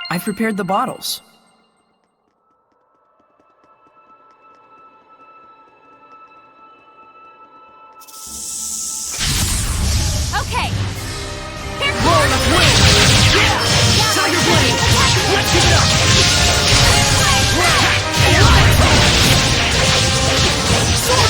I've prepared the bottles. Okay. Here Lord of Wind! Tiger Blade! Let's give it up! Sword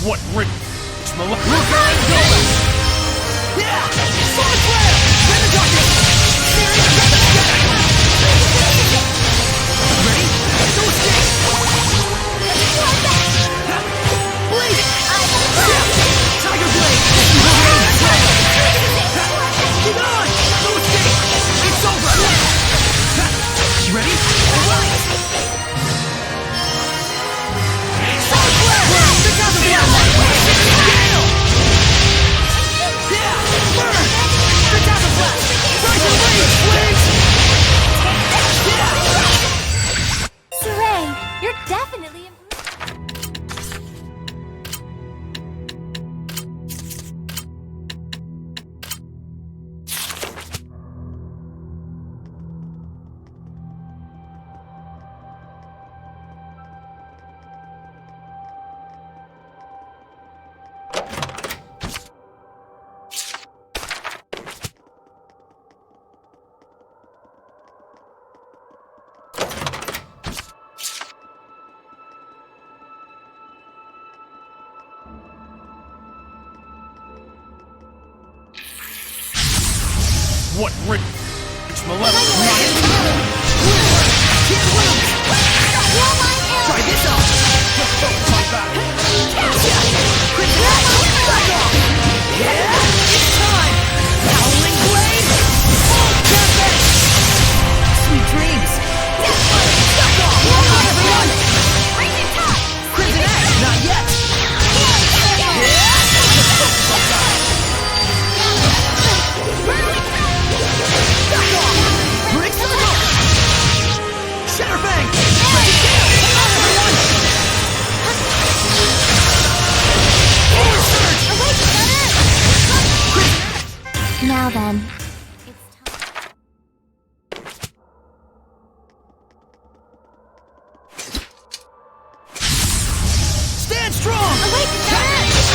What rich Saray, you're definitely improving. What rich malevolence? Try this out! It's time! Howling Blade! Sweet dreams! Suck off! Everyone! Crimson X, not yet! Suck off! Brick Circle! Shatterbang! Everyone! Now then. Stand strong!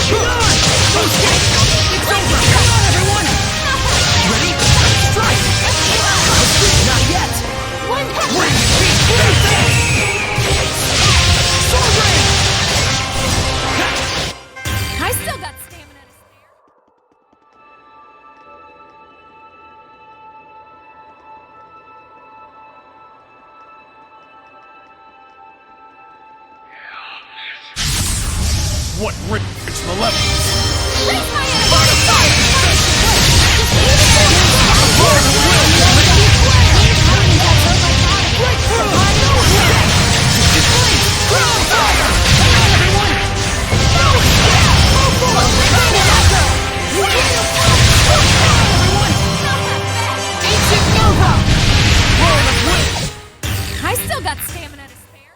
Come on! It's over! Come on, everyone! Ready? Strike! Not yet! Sword Ring! I still got stamina to spare. What rich malevolence? I still got stamina to spare.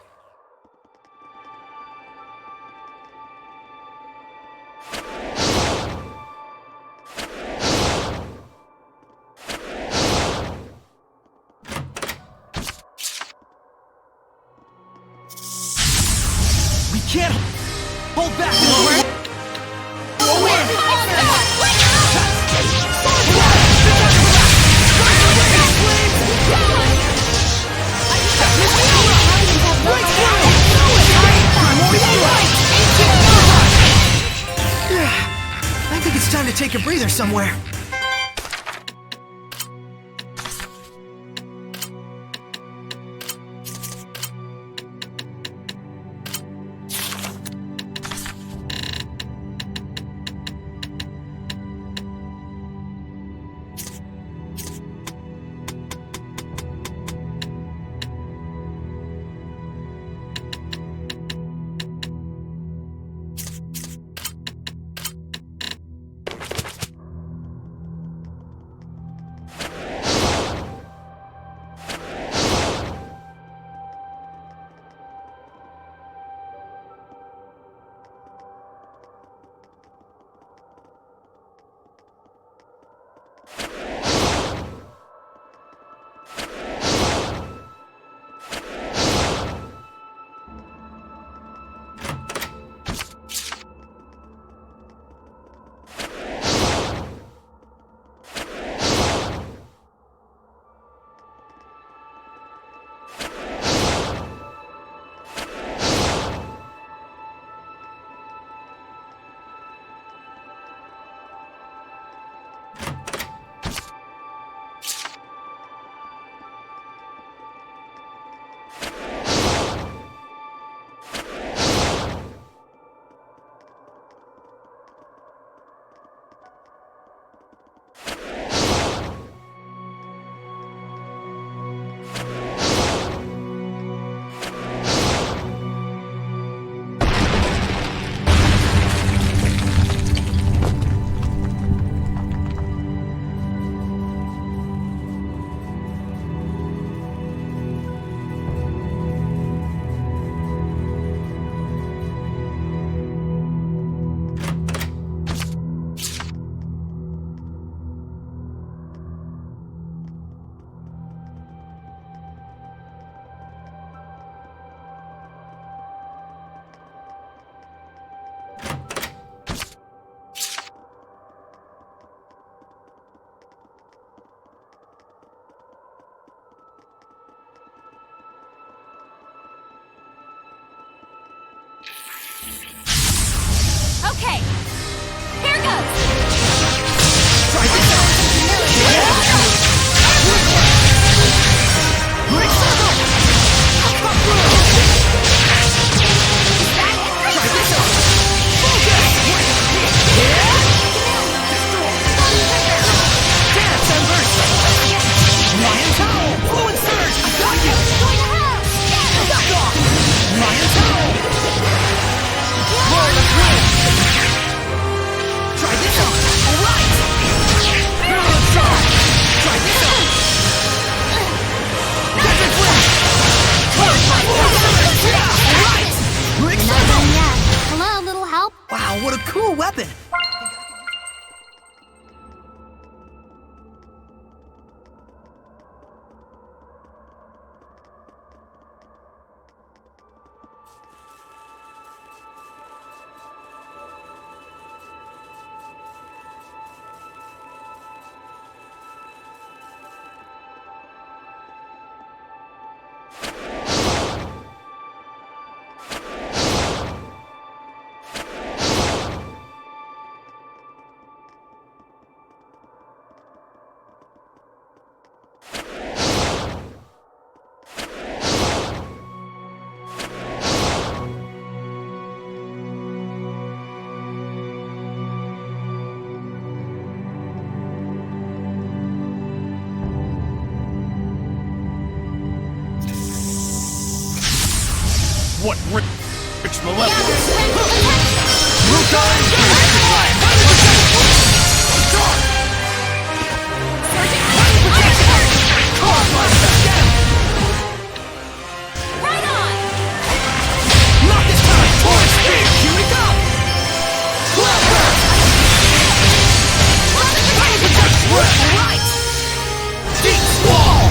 We can't hold back anymore! I think it's time to take a breather somewhere. Okay, here goes! Try this out! Big circle! Come through! Try this out! Focus! Dance, Embers! Lion Towel! Fluid Surge! I got you! Back off! Lion Towel! Roll the wind! Try this out! Alright! Barrel Shot! Try this out! Captain Flash! Alright! Quick circle! Hello, little help? Wow, what a cool weapon! What rich malevolence! Right on! Not this time! Torch speed! Here we go! Cloud burst! Right! Deep squall!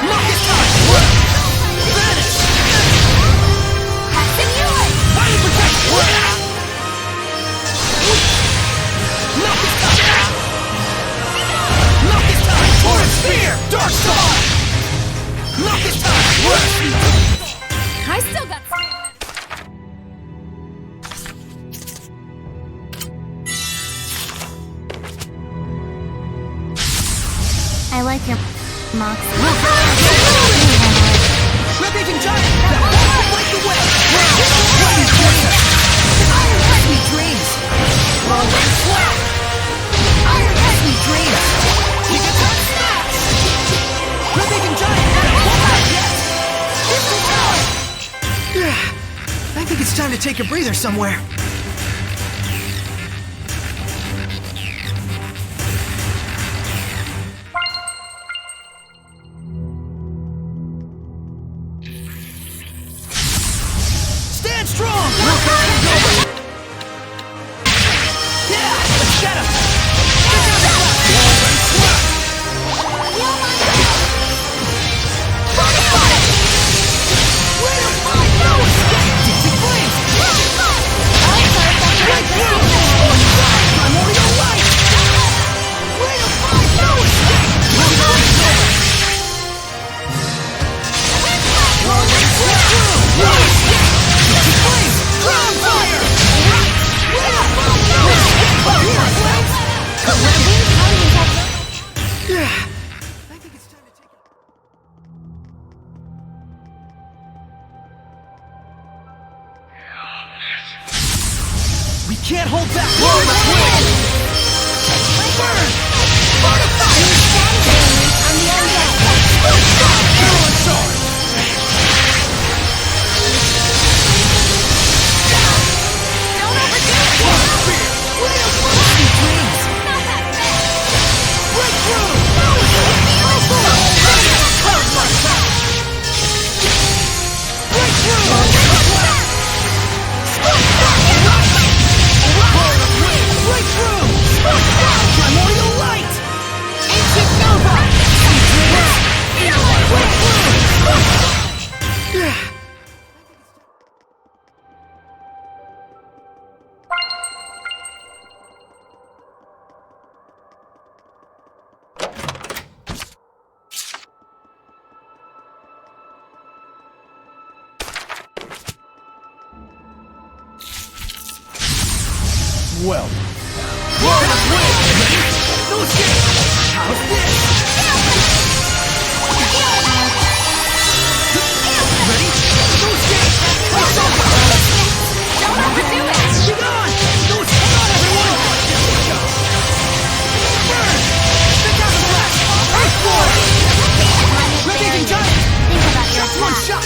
Not this time! Vanish! Fire protect! Not this time! Not this time! Torrent spear! Dark star! Not this time! I still got I like your Mox. Ravaging giant! That won't break the way! Sweet dreams! Rolling slap! Sweet dreams! Gigaton smash! Ravaging giant! That won't break yet! Crystal tower! I think it's time to take a breather somewhere. Stand strong! Yeah! Let's get him! We can't hold back! Burn! Fortify! On the Breakthrough! well. One shot!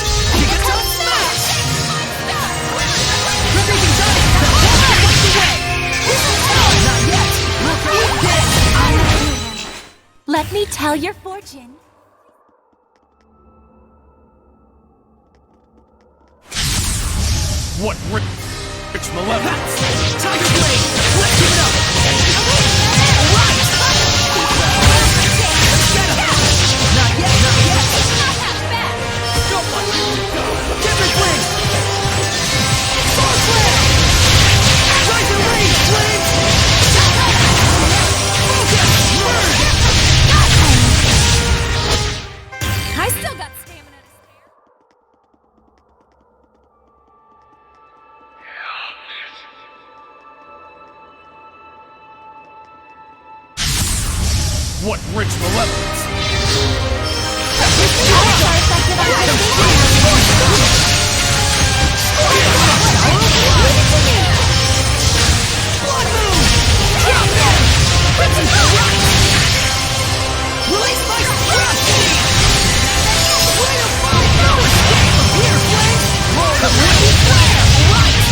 Let me tell your fortune. What rich malevolence? Tiger Blade! Let's give it up! Right! Get him! Not yet, not yet! Different Blade! Sword Flare! Rising Range, Blade! Focus! Merge! I still got stamina to spare. What rich malevolence? Blood Moon! Release my scratch! Way to fight! No escape from here, Flame! Roll the wind flare! Right!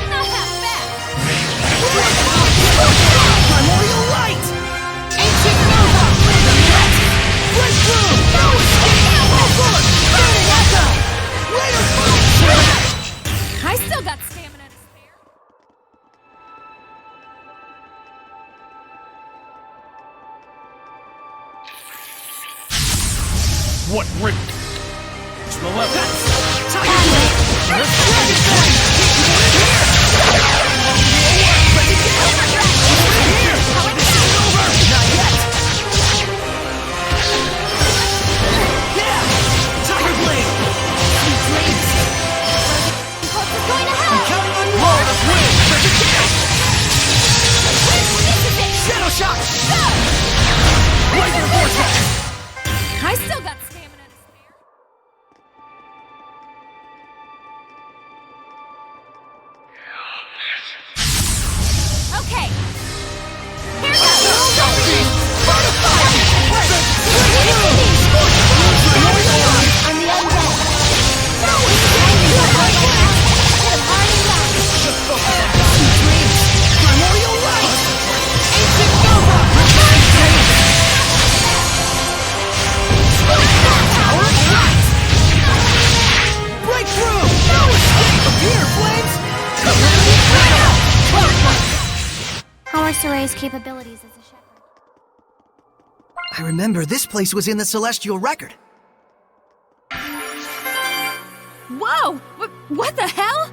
Not that bad. Primordial Light! Ancient Nova! Breakthrough! No escape! Forward! Burning Echo! Way to fight! I still got stamina to spare. What rich malevolence? Tiger Blade! Dragon Blade! Here! This isn't over! Not yet! Yeah! Tiger Blade! Sweet dreams! I'm counting on you! Roll the wind! Shadow Shot! Laser Vortex! I still got stamina to spare. Okay. Here Primordial Light! Ancient Nova! Tower Light! Breakthrough! No escape from here, Flames! How are Soray's capabilities as a shepherd? I remember this place was in the Celestial Record. Whoa! What the hell?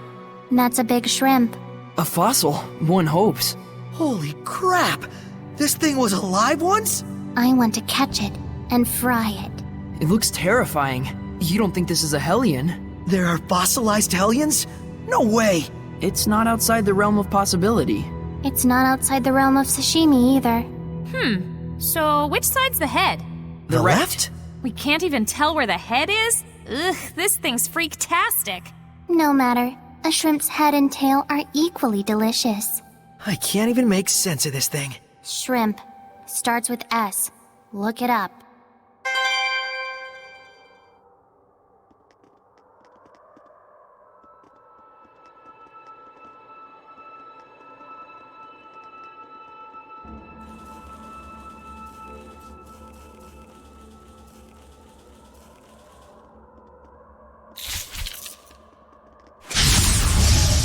That's a big shrimp. A fossil, one hopes. Holy crap! This thing was alive once? I want to catch it and fry it. It looks terrifying. You don't think this is a Hellion? There are fossilized Hellions? No way! It's not outside the realm of possibility. It's not outside the realm of sashimi either. So which side's the head? The left? We can't even tell where the head is? Ugh, this thing's freaktastic. No matter. A shrimp's head and tail are equally delicious. I can't even make sense of this thing. Shrimp. Starts with S. Look it up.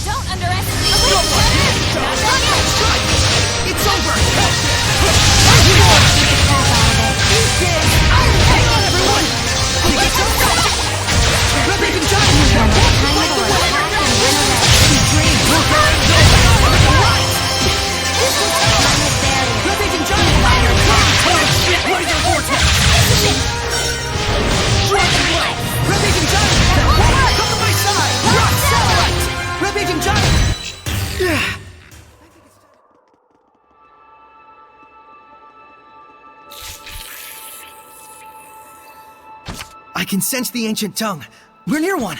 Don't underestimate. It's over! You did! I can sense the ancient tongue. We're near one.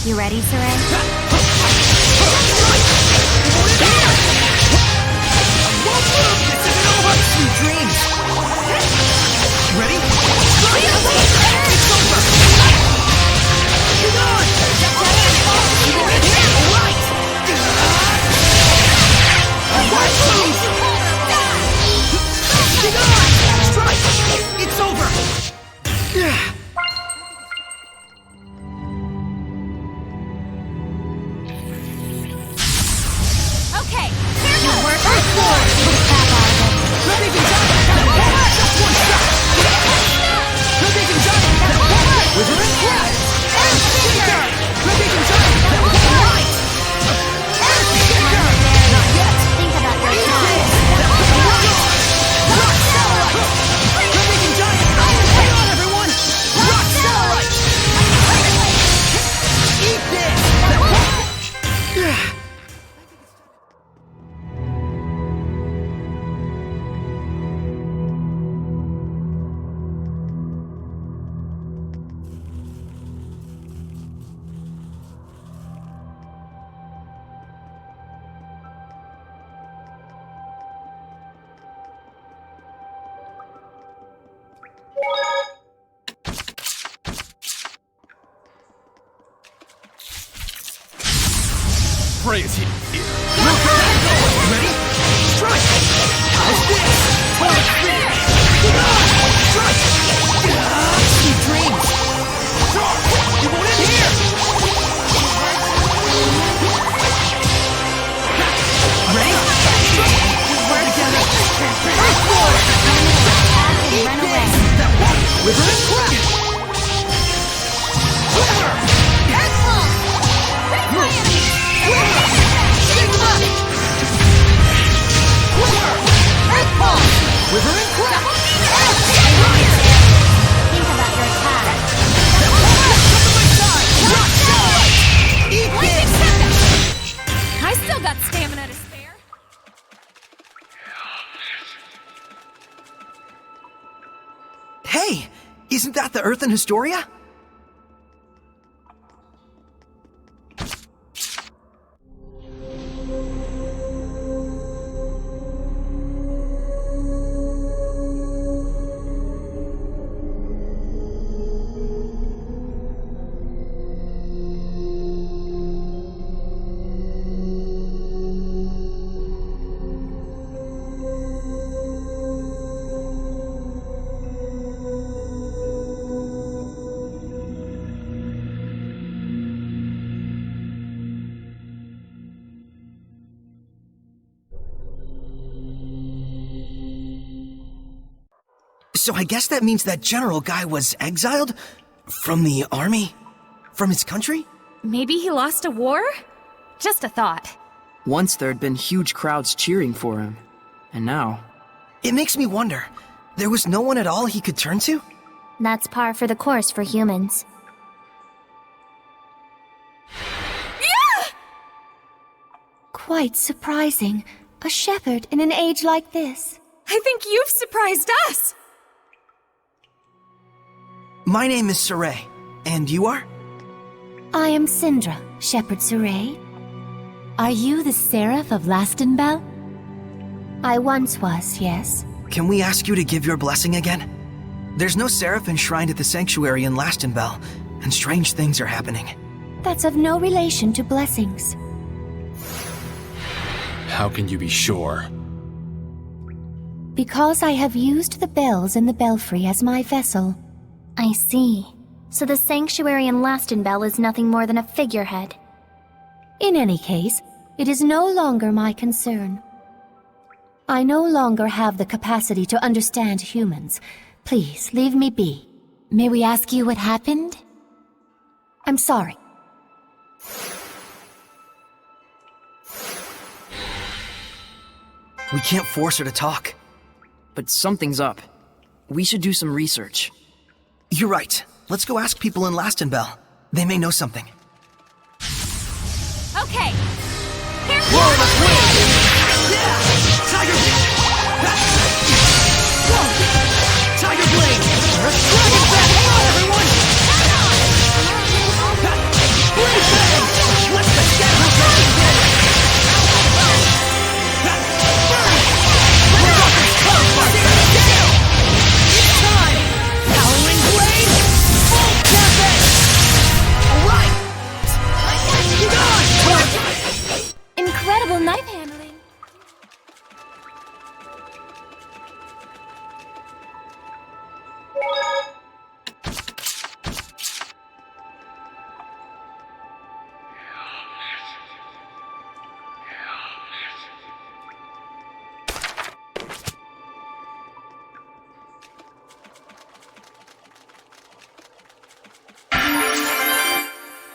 You ready, Saray? Sweet dreams. Ready? It's over. Get on! Get on! Strike! It's over. Okay, here goes! Work our force! Put a cap out of it. No big and giant! Just one shot! No big and giant! Wither and crash! Shaker! No big and giant! Right! Shaker! Not yet! Think about your time. Rock Starlight! No big and giant! Hang on, everyone! Rock Starlight! Eat this! Prey is here. Ready? Strike! How's this? Torch Spear! Get on! Strike! Sweet dreams! You won't end here! Ready? We're together! Earthborn! Eat this! Wither and crack! Wither! Headfall! Shake them up! Wither! Earthball! Wither and crack! Think about your attack. Come to my side! Rock Starlight! Eat this! I still got stamina to spare. Hey! Isn't that the Earth in Historia? So I guess that means that general guy was exiled? From the army? From his country? Maybe he lost a war? Just a thought. Once there had been huge crowds cheering for him. And now... It makes me wonder, there was no one at all he could turn to? That's par for the course for humans. Quite surprising. A shepherd in an age like this. I think you've surprised us! My name is Saray, and you are? I am Syndra, Shepherd Saray. Are you the Seraph of Lastenbell? I once was, yes. Can we ask you to give your blessing again? There's no seraph enshrined at the sanctuary in Lastenbell, and strange things are happening. That's of no relation to blessings. How can you be sure? Because I have used the bells in the belfry as my vessel. I see. So the sanctuary in Lastenbell is nothing more than a figurehead. In any case, it is no longer my concern. I no longer have the capacity to understand humans. Please, leave me be. May we ask you what happened? I'm sorry. We can't force her to talk. But something's up. We should do some research. You're right. Let's go ask people in Lastenbell. They may know something. Okay. Here we Whoa, go. let's win! Yeah! Tiger Blade! Whoa! Tiger Blade! Dragon Back! Hang on, everyone! Blade Bang! Let's the scatter dragon again! Burn! Let's this close, Buster! It's time! Howling Blade! Full Tempest! Alright! You got it! Incredible knife handling.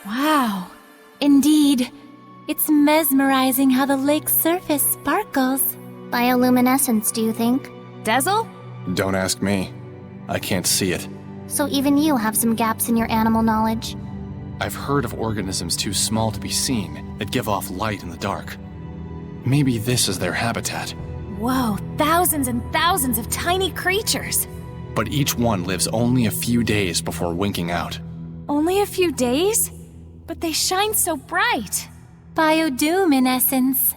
Wow. Indeed. It's mesmerizing how the lake's surface sparkles. Bioluminescence, do you think? Dezel? Don't ask me. I can't see it. So even you have some gaps in your animal knowledge. I've heard of organisms too small to be seen that give off light in the dark. Maybe this is their habitat. Whoa, thousands and thousands of tiny creatures. But each one lives only a few days before winking out. Only a few days? But they shine so bright. Biodoom, in essence.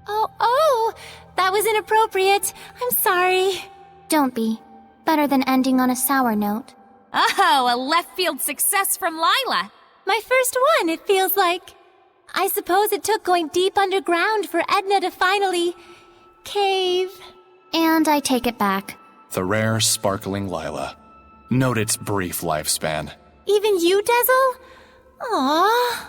Oh, that was inappropriate. I'm sorry. Don't be. Better than ending on a sour note. Oh, a left field success from Lila. My first one, it feels like. I suppose it took going deep underground for Edna to finally... cave. And I take it back. The rare, sparkling Lila. Note its brief lifespan. Even you, Dezel? Aww.